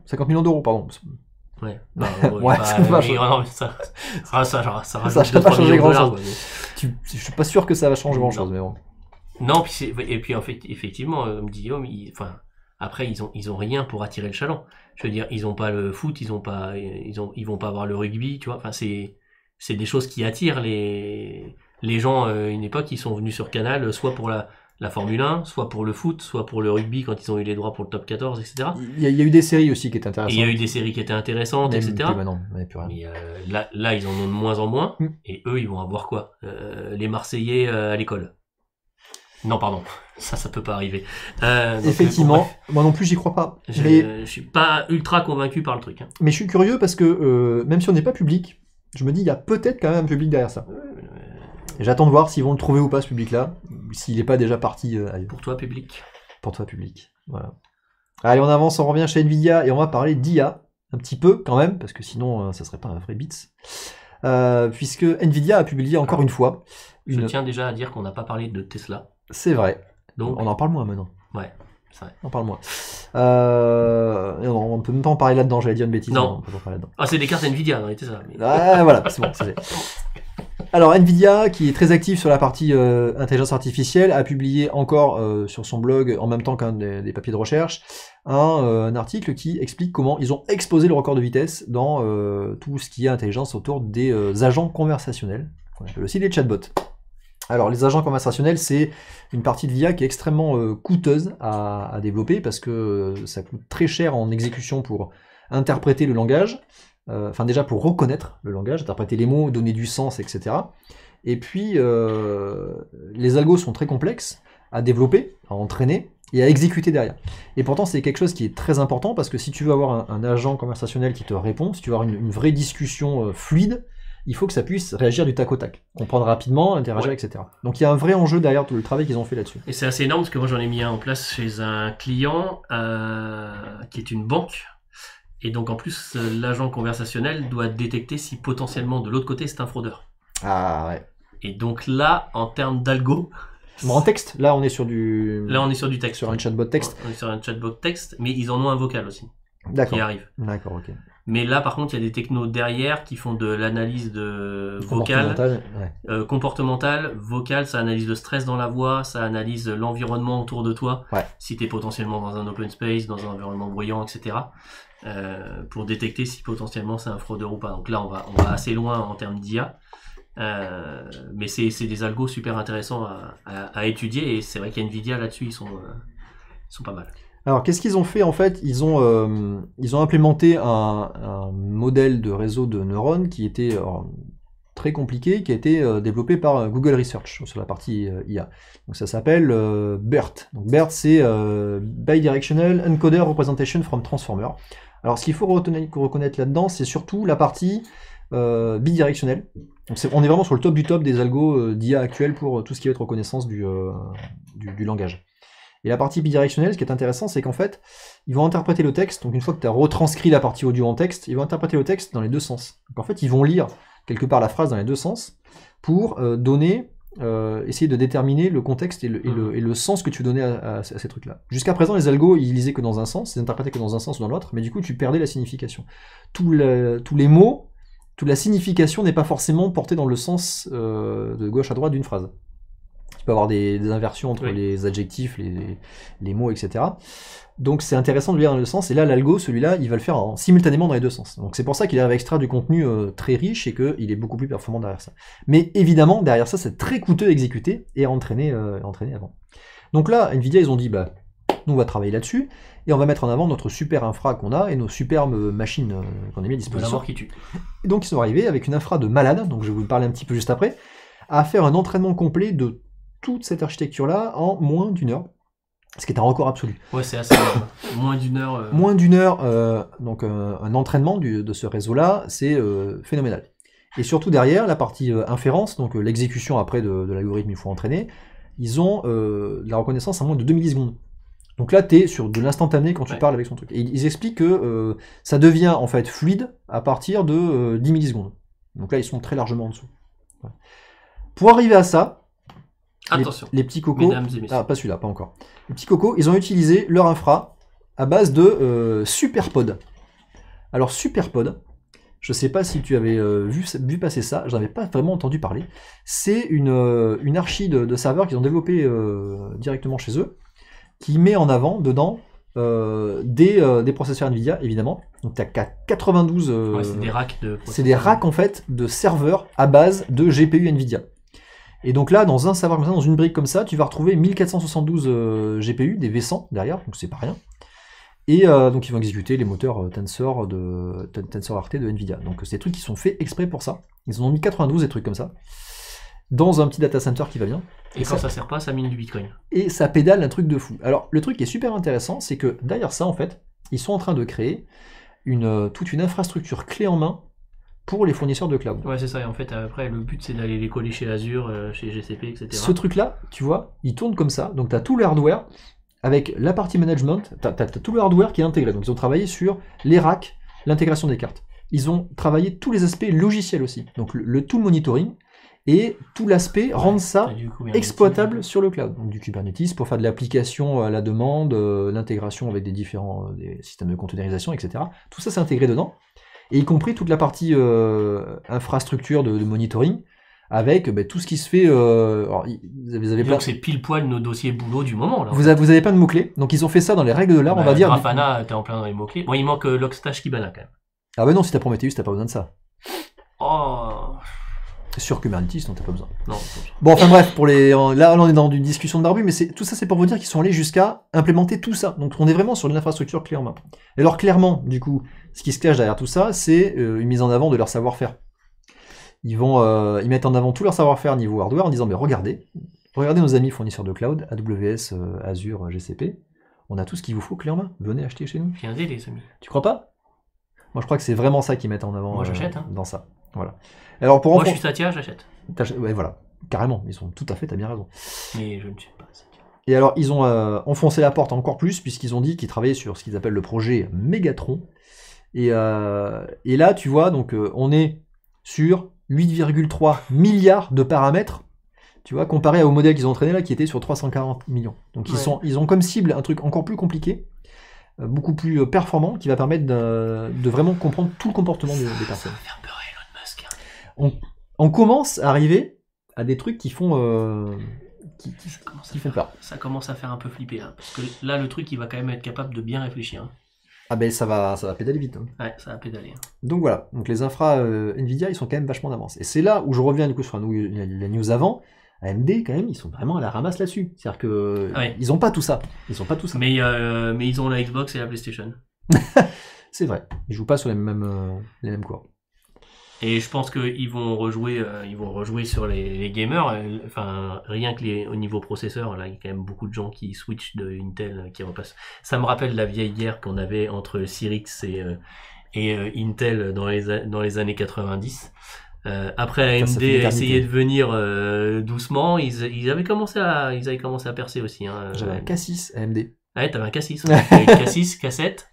50 millions d'euros, pardon. Ouais. Ouais, ça va changer. Ça va pas changer grand chose. Je suis pas sûr que ça va changer grand chose, mais bon. Non, puis en fait, effectivement, Guillaume, après ils ont rien pour attirer le chaland. Je veux dire, ils ont pas le foot, ils vont pas avoir le rugby, tu vois. Enfin, c'est des choses qui attirent les gens. Une époque, ils sont venus sur Canal, soit pour la Formule 1, soit pour le foot, soit pour le rugby quand ils ont eu les droits pour le top 14, etc. Il y a eu des séries aussi qui étaient intéressantes. Il y a eu des séries qui étaient intéressantes, etc. Non, plus rien. Mais là, ils en ont de moins en moins. Et eux, ils vont avoir quoi? Les Marseillais à l'école. Non, pardon. Ça peut pas arriver. Effectivement. Moi non plus, j'y crois pas. Je suis pas ultra convaincu par le truc. Hein. Mais je suis curieux parce que même si on n'est pas public, je me dis, il y a peut-être quand même un public derrière ça. Et j'attends de voir s'ils vont le trouver ou pas, ce public-là. S'il n'est pas déjà parti ailleurs. Pour toi, public. Pour toi, public. Voilà. Allez, on avance, on revient chez Nvidia et on va parler d'IA. Un petit peu, quand même, parce que sinon, ça serait pas un vrai bits. Puisque Nvidia a publié encore une fois. Je tiens déjà à dire qu'on n'a pas parlé de Tesla. C'est vrai. Donc, on en parle moins maintenant. Ouais, c'est vrai. On en parle moins. On peut même pas en parler là-dedans, j'allais dire une bêtise. Non. On peut pas parler là-dedans. Ah, c'est des cartes Nvidia dans les Tesla. Mais... Ah, voilà, c'est bon, c'est Alors, Nvidia, qui est très actif sur la partie intelligence artificielle, a publié encore sur son blog, en même temps qu'un des papiers de recherche, un article qui explique comment ils ont exposé le record de vitesse dans tout ce qui est intelligence autour des agents conversationnels, qu'on appelle aussi les chatbots. Alors, les agents conversationnels, c'est une partie de l'IA qui est extrêmement coûteuse à développer parce que ça coûte très cher en exécution pour interpréter le langage, enfin déjà pour reconnaître le langage, interpréter les mots, donner du sens, etc. Et puis, les algos sont très complexes à développer, à entraîner et à exécuter derrière. Et pourtant, c'est quelque chose qui est très important parce que si tu veux avoir un agent conversationnel qui te répond, si tu veux avoir une vraie discussion fluide, il faut que ça puisse réagir du tac au tac, comprendre rapidement, interagir, etc. Donc il y a un vrai enjeu derrière tout le travail qu'ils ont fait là-dessus. Et c'est assez énorme parce que moi j'en ai mis un en place chez un client qui est une banque. Et donc en plus, l'agent conversationnel doit détecter si potentiellement de l'autre côté c'est un fraudeur. Ah ouais. Et donc là, en termes d'algo... Bon, en texte, là on est sur du... Là on est sur du texte. Sur un chatbot texte. On est sur un chatbot texte, mais ils en ont un vocal aussi. D'accord. Qui arrive. D'accord, ok. Mais là, par contre, il y a des technos derrière qui font de l'analyse de vocale, comportementale, vocale, ça analyse le stress dans la voix, ça analyse l'environnement autour de toi, si tu es potentiellement dans un open space, dans un environnement bruyant, etc. Pour détecter si potentiellement c'est un fraudeur ou pas. Donc là, on va assez loin en termes d'IA. Mais c'est des algos super intéressants à étudier et c'est vrai qu'NVIDIA là-dessus, ils sont pas mal. Alors, qu'est-ce qu'ils ont fait en fait ? Ils ont implémenté un modèle de réseau de neurones qui était très compliqué, qui a été développé par Google Research sur la partie IA. Donc ça s'appelle BERT. Donc BERT, c'est Bidirectional Encoder Representation from Transformer. Alors, ce qu'il faut reconnaître là-dedans, c'est surtout la partie bidirectionnelle. Donc on est vraiment sur le top du top des algos d'IA actuels pour tout ce qui va être reconnaissance du langage. Et la partie bidirectionnelle, ce qui est intéressant, c'est qu'en fait, ils vont interpréter le texte. Donc une fois que tu as retranscrit la partie audio en texte, ils vont interpréter le texte dans les deux sens. Donc en fait, ils vont lire quelque part la phrase dans les deux sens pour essayer de déterminer le contexte et le sens que tu veux donner à ces trucs-là. Jusqu'à présent, les algos, ils lisaient que dans un sens, ils interprétaient que dans un sens ou dans l'autre, mais du coup, tu perdais la signification. Tous les mots, toute la signification n'est pas forcément portée dans le sens de gauche à droite d'une phrase. Il peut y avoir des inversions entre les adjectifs, les mots, etc. Donc c'est intéressant de lire dans le sens, et là l'algo, celui-là, il va le faire simultanément dans les deux sens. Donc c'est pour ça qu'il arrive à extraire du contenu très riche et qu'il est beaucoup plus performant derrière ça. Mais évidemment, derrière ça, c'est très coûteux à exécuter et à entraîner avant. Donc là, Nvidia, ils ont dit, bah, nous on va travailler là-dessus, et on va mettre en avant notre super infra qu'on a, et nos superbes machines qu'on a mis à disposition. Qui tue. Et donc ils sont arrivés avec une infra de malade, donc je vais vous parler un petit peu juste après, à faire un entraînement complet de toute cette architecture-là en moins d'une heure. Ce qui est un record absolu. Ouais, c'est assez... moins d'une heure... Moins d'une heure, donc un entraînement de ce réseau-là, c'est phénoménal. Et surtout derrière, la partie inférence, donc l'exécution après de l'algorithme il faut entraîner, ils ont de la reconnaissance en moins de 2 millisecondes. Donc là, tu es sur de l'instantané quand tu parles avec son truc. Et ils expliquent que ça devient en fait fluide à partir de 10 millisecondes. Donc là, ils sont très largement en dessous. Ouais. Pour arriver à ça, attention, les petits cocos, mesdames et messieurs. Ah, pas celui-là, pas encore. Les petits cocos, ils ont utilisé leur infra à base de Superpod. Alors Superpod, je sais pas si tu avais vu passer ça, j'en avais pas vraiment entendu parler. C'est une archi de serveurs qu'ils ont développé directement chez eux, qui met en avant dedans des processeurs Nvidia, évidemment. Donc tu as 92... c'est des racks de processeurs. C'est des racks en fait de serveurs à base de GPU Nvidia. Et donc là, dans un serveur comme ça, dans une brique comme ça, tu vas retrouver 1472 GPU, des V100 derrière, donc c'est pas rien. Et donc ils vont exécuter les moteurs TensorRT de Nvidia. Donc c'est des trucs qui sont faits exprès pour ça. Ils en ont mis 92 des trucs comme ça, dans un petit data center qui va bien. Et quand ça sert pas, ça mine du Bitcoin. Et ça pédale un truc de fou. Alors le truc qui est super intéressant, c'est que derrière ça, en fait, ils sont en train de créer toute une infrastructure clé en main pour les fournisseurs de cloud. Ouais, c'est ça. Et en fait, après, le but, c'est d'aller les coller chez Azure, chez GCP, etc. Ce truc-là, tu vois, il tourne comme ça. Donc, tu as tout le hardware avec la partie management. Tu as tout le hardware qui est intégré. Donc, ils ont travaillé sur les racks, l'intégration des cartes. Ils ont travaillé tous les aspects logiciels aussi. Donc, tout le monitoring et tout l'aspect rendre ça exploitable sur le cloud. Donc, du Kubernetes pour faire de l'application à la demande, l'intégration avec des différents des systèmes de containerisation, etc. Tout ça, c'est intégré dedans. Et y compris toute la partie infrastructure de monitoring, avec tout ce qui se fait... alors, vous avez donc c'est pile poil nos dossiers boulot du moment. Là. Vous avez plein de mots-clés, donc ils ont fait ça dans les règles de l'art, on va dire... Grafana, t'es en plein dans les mots-clés. Bon, il manque Logstash Kibana quand même. Ah bah non, si t'as Prometheus, t'as pas besoin de ça. Oh... Sur Kubernetes, non, t'as pas besoin. Non, bon, enfin bref, là on est dans une discussion de barbu, mais tout ça c'est pour vous dire qu'ils sont allés jusqu'à implémenter tout ça. Donc on est vraiment sur une infrastructure clé en main. Et alors clairement, du coup, ce qui se cache derrière tout ça, c'est une mise en avant de leur savoir-faire. Ils mettent en avant tout leur savoir-faire niveau hardware en disant, mais regardez nos amis fournisseurs de cloud, AWS, Azure, GCP, on a tout ce qu'il vous faut clé en main, venez acheter chez nous. Viendez les amis. Tu crois pas? Moi je crois que c'est vraiment ça qu'ils mettent en avant. Moi j'achète. Dans ça. Voilà. Alors moi je suis Satya, j'achète. Ouais, voilà, carrément, ils sont tout à fait, t'as bien raison. Mais je ne suis pas Satya. Et alors ils ont enfoncé la porte encore plus puisqu'ils ont dit qu'ils travaillaient sur ce qu'ils appellent le projet Megatron. Et là tu vois, donc on est sur 8,3 milliards de paramètres, tu vois, comparé au modèle qu'ils ont entraîné là qui était sur 340 millions. Donc ils ont comme cible un truc encore plus compliqué, beaucoup plus performant, qui va permettre de vraiment comprendre tout le comportement des personnes. Ça va faire peur à Elon Musk. On commence à arriver à des trucs qui font qui font peur. Ça commence à faire un peu flipper là, parce que là le truc il va quand même être capable de bien réfléchir. Ah ben ça va pédaler vite. Ouais, ça va pédaler. Donc voilà, donc les infras Nvidia ils sont quand même vachement d'avance. Et c'est là où je reviens du coup sur la news avant. AMD quand même ils sont vraiment à la ramasse là-dessus. C'est-à-dire que ils ont pas tout ça. Mais ils ont la Xbox et la PlayStation. C'est vrai. Ils jouent pas sur les mêmes corps. Et je pense qu'ils vont rejouer sur les gamers. Enfin, rien que au niveau processeur, là, il y a quand même beaucoup de gens qui switchent de Intel, qui repassent. Ça me rappelle la vieille guerre qu'on avait entre Cyrix et Intel dans les années 90. Après AMD essayait de venir doucement, ils avaient commencé à percer aussi. J'avais un K6 AMD. Ouais, t'avais un K6. T'avais K6, K7.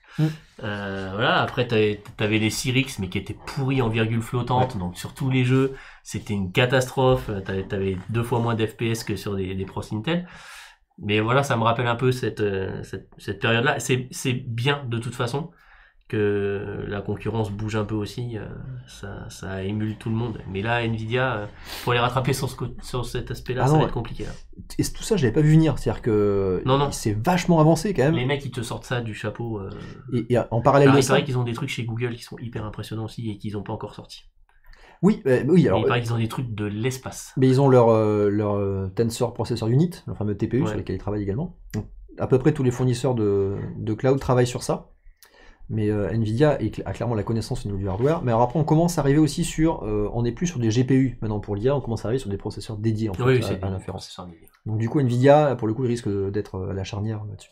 Voilà, après t'avais les Cyrix mais qui étaient pourris en virgule flottante, donc sur tous les jeux c'était une catastrophe. T'avais 2 fois moins d'FPS que sur des pros Intel. Mais voilà, ça me rappelle un peu cette période là. C'est bien de toute façon que la concurrence bouge un peu aussi, ça émule tout le monde. Mais là, Nvidia, pour les rattraper sur cet aspect-là, ça va être compliqué. Là. Et tout ça, je l'avais pas vu venir. C'est-à-dire que c'est vachement avancé quand même. Les mecs, ils te sortent ça du chapeau. Et en parallèle de ça, c'est vrai qu'ils ont des trucs chez Google qui sont hyper impressionnants aussi et qu'ils n'ont pas encore sorti. Oui, oui. Alors, il paraît qu'ils ont des trucs de l'espace. Mais ils ont leur Tensor Processor Unit, le fameux TPU sur lequel ils travaillent également. Donc, à peu près tous les fournisseurs de cloud travaillent sur ça. Mais Nvidia a clairement la connaissance au niveau du hardware. Mais alors après, on commence à arriver aussi sur... on n'est plus sur des GPU maintenant pour l'IA, on commence à arriver sur des processeurs dédiés en fait, à l'inférence. Donc du coup, Nvidia, pour le coup, il risque d'être à la charnière là-dessus.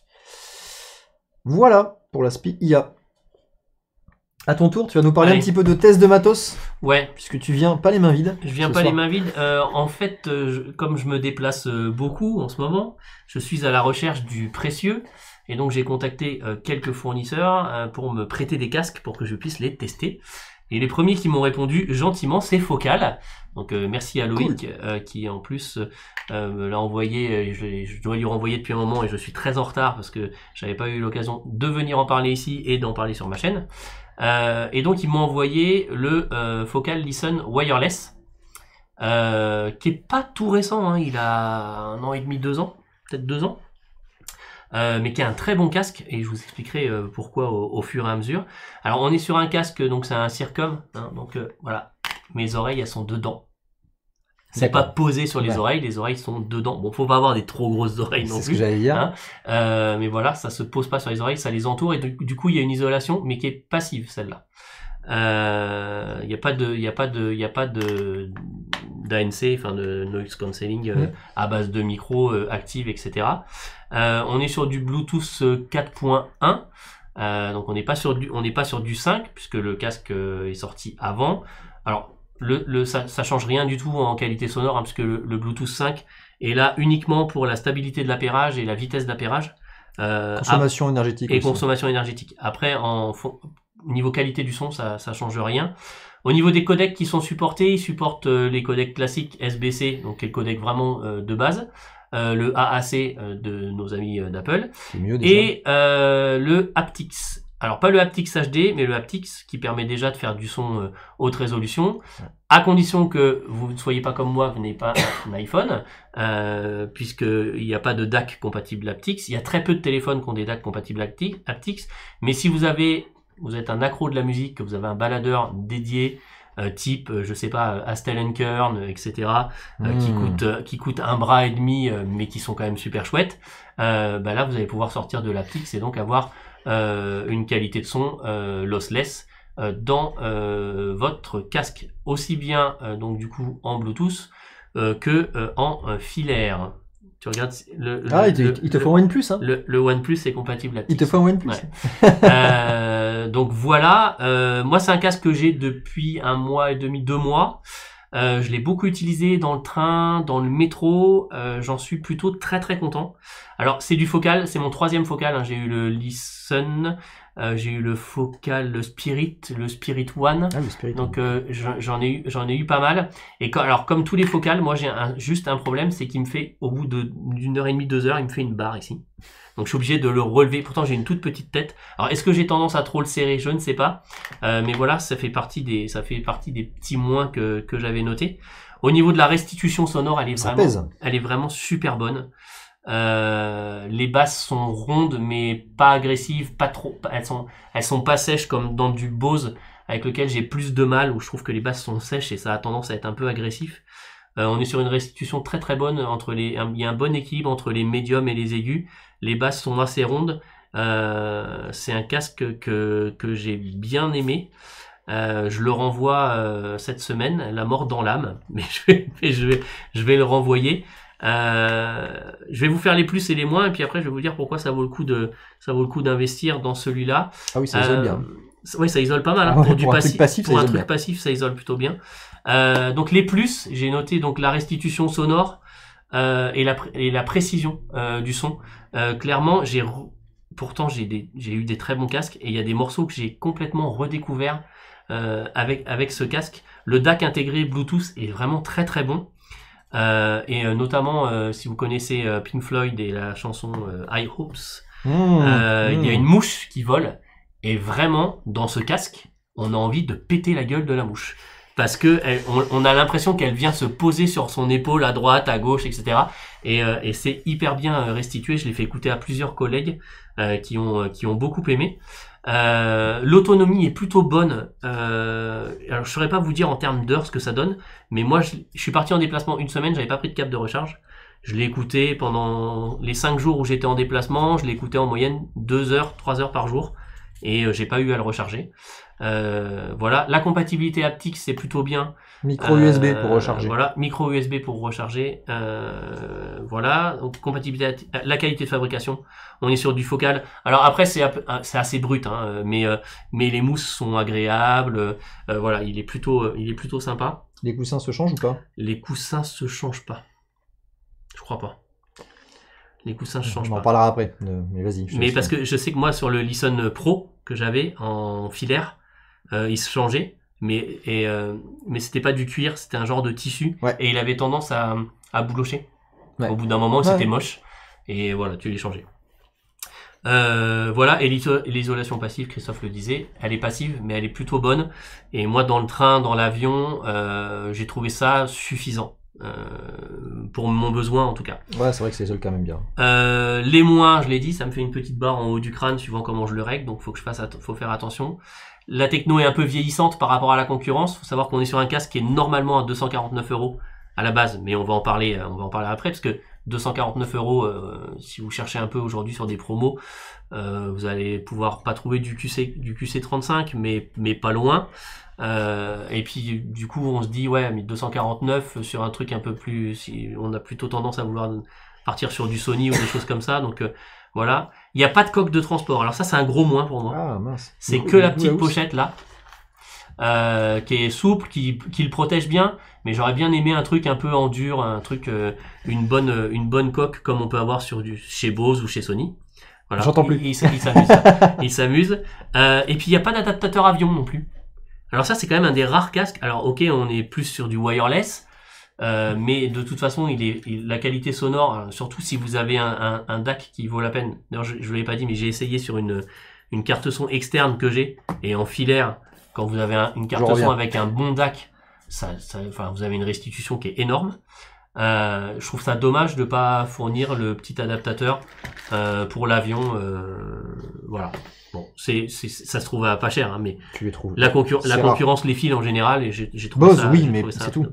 Voilà pour l'aspect IA. À ton tour, tu vas nous parler un petit peu de tests de matos. Ouais. Puisque tu viens pas les mains vides. Je viens pas les mains vides. En fait, comme je me déplace beaucoup en ce moment, je suis à la recherche du précieux. Et donc j'ai contacté quelques fournisseurs pour me prêter des casques pour que je puisse les tester. Et les premiers qui m'ont répondu gentiment, c'est Focal. Donc merci à Loïc qui en plus me l'a envoyé. Je dois lui renvoyer depuis un moment et je suis très en retard parce que j'avais pas eu l'occasion de venir en parler ici et d'en parler sur ma chaîne. Et donc ils m'ont envoyé le Focal Listen Wireless, qui est pas tout récent, hein, il a 1 an et demi, 2 ans, peut-être 2 ans. Mais qui est un très bon casque et je vous expliquerai pourquoi au fur et à mesure. Alors on est sur un casque, donc c'est un Circom, hein, donc voilà, mes oreilles elles sont dedans. C'est pas posé sur les oreilles sont dedans. Bon, faut pas avoir des trop grosses oreilles non plus. C'est ce que j'allais dire. Hein. Mais voilà, ça se pose pas sur les oreilles, ça les entoure et du coup il y a une isolation, mais qui est passive celle-là. Il y a pas de d'ANC, enfin de noise cancelling à base de micro active, etc. On est sur du Bluetooth 4.1, donc on n'est pas sur du 5 puisque le casque est sorti avant. Alors ça change rien du tout en qualité sonore, hein, puisque le Bluetooth 5 est là uniquement pour la stabilité de l'appairage et la vitesse d'appairage. Consommation énergétique. Et aussi. Consommation énergétique. Après, au niveau qualité du son, ça change rien. Au niveau des codecs qui sont supportés, ils supportent les codecs classiques SBC, donc qui est le codec vraiment de base, le AAC de nos amis d'Apple, et le aptX. Alors pas le aptX HD, mais le aptX qui permet déjà de faire du son haute résolution, à condition que vous ne soyez pas comme moi, vous n'ayez pas un iPhone, puisqu'il n'y a pas de DAC compatible aptX. Il y a très peu de téléphones qui ont des DAC compatibles aptX, mais si vous êtes un accro de la musique, que vous avez un baladeur dédié, type, je sais pas, Astel & Kern, etc., qui coûte 1 bras et demi, mais qui sont quand même super chouettes, là vous allez pouvoir sortir de l'aptX et donc avoir une qualité de son lossless dans votre casque, aussi bien donc du coup en Bluetooth que en filaire. Tu regardes il te faut un OnePlus, hein. Le OnePlus est compatible aptX. Il te faut un OnePlus. Ouais. Donc voilà, moi c'est un casque que j'ai depuis 1 mois et demi, 2 mois. Je l'ai beaucoup utilisé dans le train, dans le métro. J'en suis plutôt très très content. Alors c'est du Focal, c'est mon 3e Focal. Hein. J'ai eu le Listen, j'ai eu le Focal, le Spirit One. Ah, le Spirit. Donc j'en ai eu pas mal. Et alors comme tous les Focals, moi j'ai juste un problème, c'est qu'il me fait au bout d'1 heure et demie, 2 heures, il me fait une barre ici. Donc je suis obligé de le relever. Pourtant j'ai une toute petite tête. Alors est-ce que j'ai tendance à trop le serrer? Je ne sais pas. Mais voilà, ça fait partie des petits moins que j'avais notés. Au niveau de la restitution sonore, elle est vraiment super bonne. Les basses sont rondes mais pas agressives, pas trop. Elles sont pas sèches comme dans du Bose avec lequel j'ai plus de mal, où je trouve que les basses sont sèches et ça a tendance à être un peu agressif. On est sur une restitution très très bonne il y a un bon équilibre entre les médiums et les aigus. Les basses sont assez rondes. C'est un casque que j'ai bien aimé. Je le renvoie cette semaine, la mort dans l'âme, mais je vais le renvoyer. Je vais vous faire les plus et les moins, et puis après je vais vous dire pourquoi ça vaut le coup d'investir dans celui-là. Ah oui, ça isole bien. Oui, ça isole pas mal. Hein, pour un truc passif, ça isole plutôt bien. Donc les plus, j'ai noté donc la restitution sonore et la précision du son. Clairement, pourtant j'ai eu des très bons casques et il y a des morceaux que j'ai complètement redécouverts avec ce casque. Le DAC intégré Bluetooth est vraiment très très bon. Et notamment si vous connaissez Pink Floyd et la chanson High Hopes, il y a une mouche qui vole. Et vraiment, dans ce casque, on a envie de péter la gueule de la mouche. Parce que on a l'impression qu'elle vient se poser sur son épaule à droite, à gauche, etc. Et c'est hyper bien restitué. Je l'ai fait écouter à plusieurs collègues qui ont beaucoup aimé. L'autonomie est plutôt bonne. Alors je saurais pas vous dire en termes d'heures ce que ça donne, mais moi je suis parti en déplacement une semaine, j'avais pas pris de câble de recharge. Je l'ai écouté pendant les 5 jours où j'étais en déplacement, je l'ai écouté en moyenne 2 heures, 3 heures par jour, et j'ai pas eu à le recharger. Voilà, la compatibilité haptique c'est plutôt bien. Micro USB pour recharger. Voilà, micro USB pour recharger. Voilà, donc compatibilité, la qualité de fabrication. On est sur du Focal. Alors après c'est assez brut, hein, mais les mousses sont agréables. Voilà, il est plutôt sympa. Les coussins se changent ou pas? Les coussins se changent pas. Je crois pas. Les coussins se changent pas. On en parlera après. Mais vas-y. Mais parce que je sais que moi sur le Listen Pro que j'avais en filaire, il se changeait. Mais c'était pas du cuir, c'était un genre de tissu, et il avait tendance à boulocher. Au bout d'un moment, c'était moche, et voilà, tu les changeais. Voilà, et l'isolation passive, Christophe le disait, elle est passive, mais elle est plutôt bonne. Et moi, dans le train, dans l'avion, j'ai trouvé ça suffisant. Pour mon besoin en tout cas. Ouais, c'est vrai que c'est seul quand même bien. Les moins, je l'ai dit, ça me fait une petite barre en haut du crâne suivant comment je le règle, donc faut faire attention. La techno est un peu vieillissante par rapport à la concurrence. Faut savoir qu'on est sur un casque qui est normalement à 249 € à la base, mais on va en parler après, parce que 249 €, si vous cherchez un peu aujourd'hui sur des promos, vous allez pouvoir pas trouver du QC35, mais pas loin. Et puis du coup on se dit ouais, mais 249 sur un truc un peu plus, si on a plutôt tendance à vouloir partir sur du Sony ou des choses comme ça, donc voilà. Il n'y a pas de coque de transport, alors ça c'est un gros moins pour moi. Ah mince. C'est que la petite pochette là, qui est souple, qui le protège bien, mais j'aurais bien aimé un truc un peu en dur, un truc, une bonne coque comme on peut avoir chez Bose ou chez Sony. Voilà. J'entends plus. Il s'amuse. Il s'amuse. Et puis il n'y a pas d'adaptateur avion non plus. Alors ça c'est quand même un des rares casques. Alors ok, on est plus sur du wireless, mais de toute façon la qualité sonore, surtout si vous avez un DAC qui vaut la peine. D'ailleurs je vous l'ai pas dit, mais j'ai essayé sur une carte son externe que j'ai, et en filaire, quand vous avez une carte son avec un bon DAC, enfin vous avez une restitution qui est énorme. Je trouve ça dommage de pas fournir le petit adaptateur pour l'avion. Voilà. Bon, ça se trouve à pas cher, hein, mais tu les trouves. La concurrence les file en général, et j'ai trouvé Bose, ça. oui, mais c'est tout.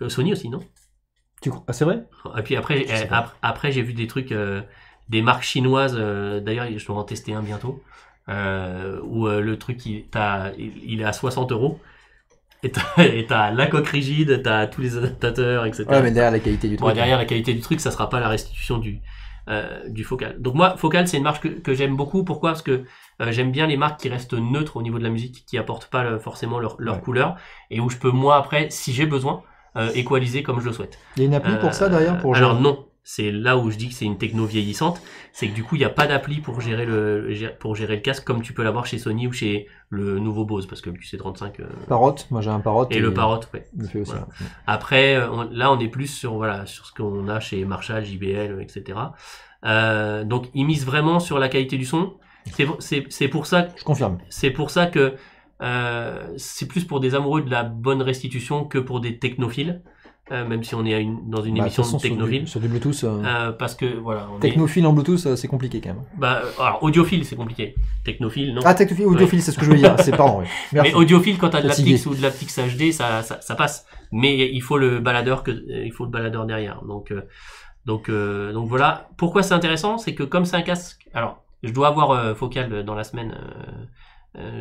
Sony aussi, non? Ah, c'est vrai? Et puis après j'ai vu des trucs, des marques chinoises. D'ailleurs, je dois en tester un bientôt. Où le truc il est à 60 €. Et t'as la coque rigide, t'as tous les adaptateurs, etc. Ouais, mais derrière la qualité du truc. Bon, derrière la qualité du truc, ça sera pas la restitution du Focal. Donc moi, Focal, c'est une marque que j'aime beaucoup. Pourquoi? Parce que j'aime bien les marques qui restent neutres au niveau de la musique, qui apportent pas forcément leur couleur, et où je peux moi après, si j'ai besoin, équaliser comme je le souhaite. Il y a une appli pour ça derrière pour alors non. C'est là où je dis que c'est une techno vieillissante, c'est que du coup il n'y a pas d'appli pour gérer le casque comme tu peux l'avoir chez Sony ou chez le nouveau Bose, parce que le QC35. Parrot, moi j'ai un Parrot. Et le Parrot, ouais. Il fait aussi. Voilà. Après, là on est plus sur ce qu'on a chez Marshall, JBL, etc. Donc ils misent vraiment sur la qualité du son. C'est pour ça. Je confirme. C'est pour ça que c'est plus pour des amoureux de la bonne restitution que pour des technophiles. Même si on est dans une émission de technophile. Sur du Bluetooth. Parce que voilà. Technophile en Bluetooth, c'est compliqué quand même. Alors audiophile, c'est compliqué. Technophile, non. Ah, technophile, audiophile, c'est ce que je veux dire. C'est pas oui. Mais audiophile, quand t'as de l'aptix ou de l'aptix HD, ça passe. Mais il faut le baladeur derrière. Donc voilà. Pourquoi c'est intéressant, c'est que comme c'est un casque. Alors, je dois avoir Focal dans la semaine.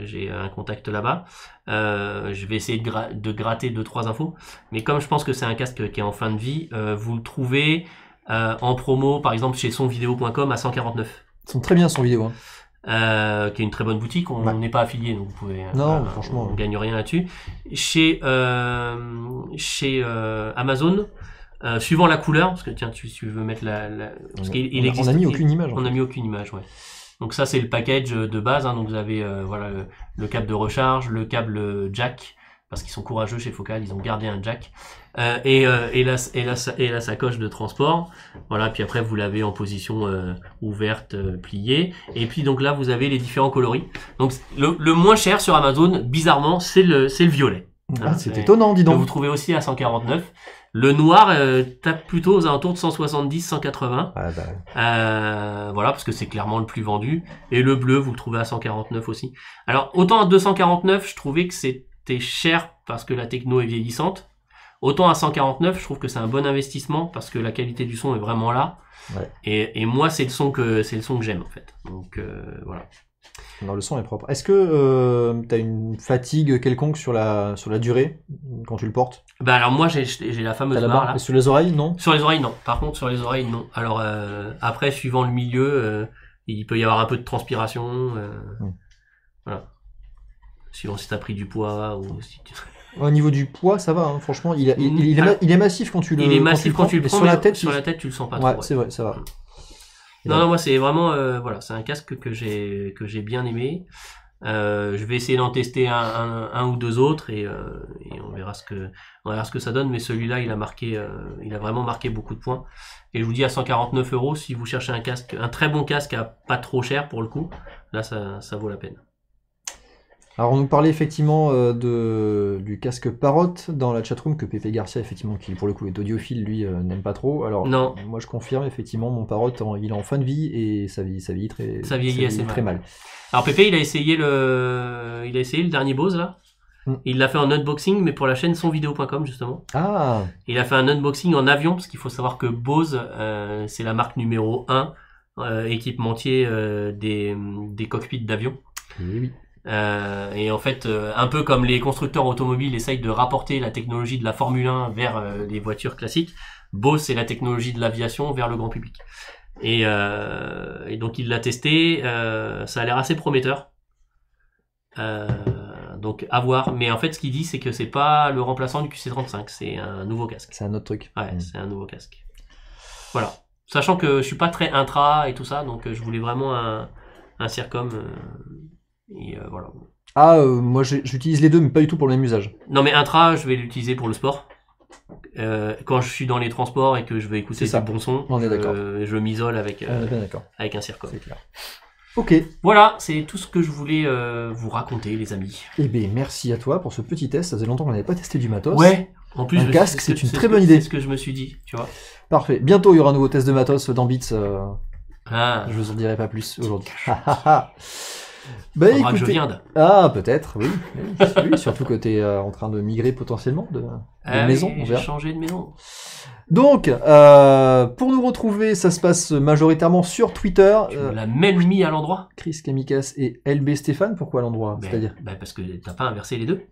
J'ai un contact là-bas. Je vais essayer de gratter 2-3 infos. Mais comme je pense que c'est un casque qui est en fin de vie, vous le trouvez en promo, par exemple chez sonvideo.com à 149. Ils sont très bien son vidéo. Qui est une très bonne boutique. On n'est pas affilié, donc vous pouvez. Non, franchement. On gagne rien là-dessus. Chez Amazon. Suivant la couleur, parce que tiens, tu veux mettre parce qu'il existe. On n'a mis aucune image. On n'a mis aucune image, ouais. Donc ça c'est le package de base, hein. Donc vous avez le câble de recharge, le câble jack, parce qu'ils sont courageux chez Focal, ils ont gardé un jack, et la sacoche de transport. Voilà, puis après vous l'avez en position ouverte, pliée, et puis donc là vous avez les différents coloris. Donc le moins cher sur Amazon, bizarrement, c'est le violet. Ah, c'est étonnant, dis donc. Que vous trouvez aussi à 149. Le noir tape plutôt aux alentours de 170, 180. Ah, Voilà, parce que c'est clairement le plus vendu. Et le bleu, vous le trouvez à 149 aussi. Alors, autant à 249, je trouvais que c'était cher parce que la techno est vieillissante. Autant à 149, je trouve que c'est un bon investissement parce que la qualité du son est vraiment là. Ouais. Et moi, c'est le son que j'aime en fait. Donc voilà. Non, le son est propre. Est-ce que tu as une fatigue quelconque sur la durée quand tu le portes? Bah alors moi j'ai la fameuse barre là. Et sur les oreilles, non? Sur les oreilles, non. Par contre, sur les oreilles, non. Alors après, suivant le milieu, il peut y avoir un peu de transpiration. Voilà. Suivant si t'as pris du poids ou si tu... Au niveau du poids, ça va, hein. Franchement, il est massif quand tu le Il est massif quand tu le prends, sur la tête, sur la tête, tu le sens pas ouais, trop. Ouais, c'est vrai, ça va. Non, moi c'est vraiment voilà, c'est un casque que j'ai bien aimé. Je vais essayer d'en tester un ou deux autres et on verra ce que ça donne. Mais celui-là, il a vraiment marqué beaucoup de points. Et je vous dis à 149 €, si vous cherchez un très bon casque à pas trop cher pour le coup, là ça vaut la peine. Alors on nous parlait effectivement du casque Parrot dans la chatroom que Pépé Garcia effectivement qui pour le coup est audiophile lui n'aime pas trop. Alors non. Moi je confirme effectivement mon Parrot il est en fin de vie et ça vieillit très mal. Alors Pépé il a essayé le dernier Bose là. Il l'a fait en unboxing mais pour la chaîne sonvideo.com justement. Ah. Il a fait un unboxing en avion parce qu'il faut savoir que Bose c'est la marque numéro 1 équipementier des cockpits d'avion. Oui. Et en fait, un peu comme les constructeurs automobiles essayent de rapporter la technologie de la Formule 1 vers les voitures classiques, Bose c'est la technologie de l'aviation vers le grand public. Et donc il l'a testé, ça a l'air assez prometteur. Donc à voir. Mais en fait, ce qu'il dit, c'est que c'est pas le remplaçant du QC35, c'est un nouveau casque. C'est un autre truc. Ouais, c'est un nouveau casque. Voilà. Sachant que je suis pas très intra et tout ça, donc je voulais vraiment un Circom. Et voilà. Moi j'utilise les deux mais pas du tout pour le même usage. Non mais intra je vais l'utiliser pour le sport. Quand je suis dans les transports et que je veux écouter du bon son, on est d'accord. Je m'isole avec un Circom. C'est clair. Ok. Voilà, c'est tout ce que je voulais vous raconter les amis. Eh bien merci à toi pour ce petit test, ça faisait longtemps qu'on n'avait pas testé du matos. Ouais, en plus un casque c'est une très bonne idée. C'est ce que je me suis dit, tu vois. Parfait, bientôt il y aura un nouveau test de matos dans Beats. Je vous en dirai pas plus aujourd'hui. Bah écoutez, que je viande. Ah peut-être, oui. Oui, surtout que tu es en train de migrer potentiellement de maison. J'ai changé de maison. Donc, pour nous retrouver, ça se passe majoritairement sur Twitter. Tu l'as même mis à l'endroit. Chris Kamikas et LB Stéphane, pourquoi à l'endroit? C'est-à-dire parce que t'as pas inversé les deux.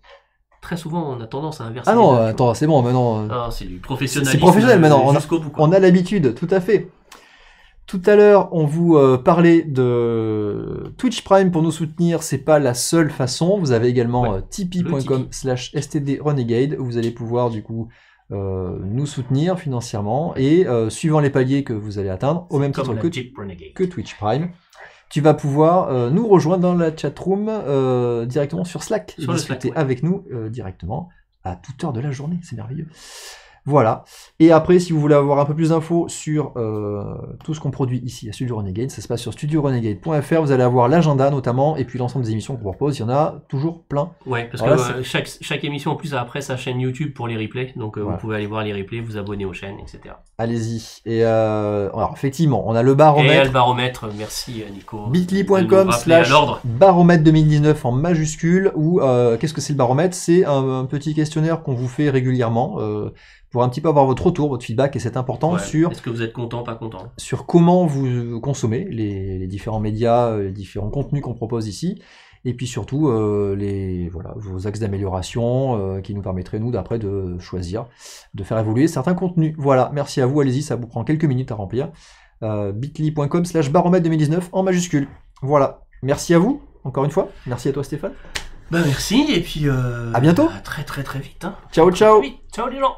Très souvent, on a tendance à inverser. Ah non, attends, c'est bon maintenant. Ah, c'est du professionnalisme. C'est professionnel maintenant. On a l'habitude, tout à fait. Tout à l'heure, on vous parlait de Twitch Prime pour nous soutenir. C'est pas la seule façon. Vous avez également tipeee.com/stdrenegade où vous allez pouvoir du coup nous soutenir financièrement et suivant les paliers que vous allez atteindre, au même titre que Twitch Prime, tu vas pouvoir nous rejoindre dans la chatroom directement sur Slack et discuter avec nous directement à toute heure de la journée. C'est merveilleux. Voilà. Et après, si vous voulez avoir un peu plus d'infos sur tout ce qu'on produit ici à Studio Renegade, ça se passe sur studiorenegade.fr. Vous allez avoir l'agenda notamment, et puis l'ensemble des émissions qu'on vous propose. Il y en a toujours plein. Ouais, parce que chaque émission en plus a après sa chaîne YouTube pour les replays. Donc vous pouvez aller voir les replays, vous abonner aux chaînes, etc. Allez-y. Et alors effectivement, on a le baromètre. Et le baromètre, merci Nico. bit.ly/baromètre 2019 en majuscule. Ou qu'est-ce que c'est le baromètre? C'est un petit questionnaire qu'on vous fait régulièrement. Pour un petit peu avoir votre retour, votre feedback, et c'est important sur... Est-ce que vous êtes content, pas content? Sur comment vous consommez les différents médias, les différents contenus qu'on propose ici, et puis surtout vos axes d'amélioration qui nous permettraient, nous, d'après, de choisir, de faire évoluer certains contenus. Voilà, merci à vous, allez-y, ça vous prend quelques minutes à remplir. bit.ly.com/baromètre 2019 en majuscule. Voilà, merci à vous, encore une fois. Merci à toi, Stéphane. Bah merci, et puis... à bientôt. Très très très vite. Hein. Ciao, ciao. Ciao les gens.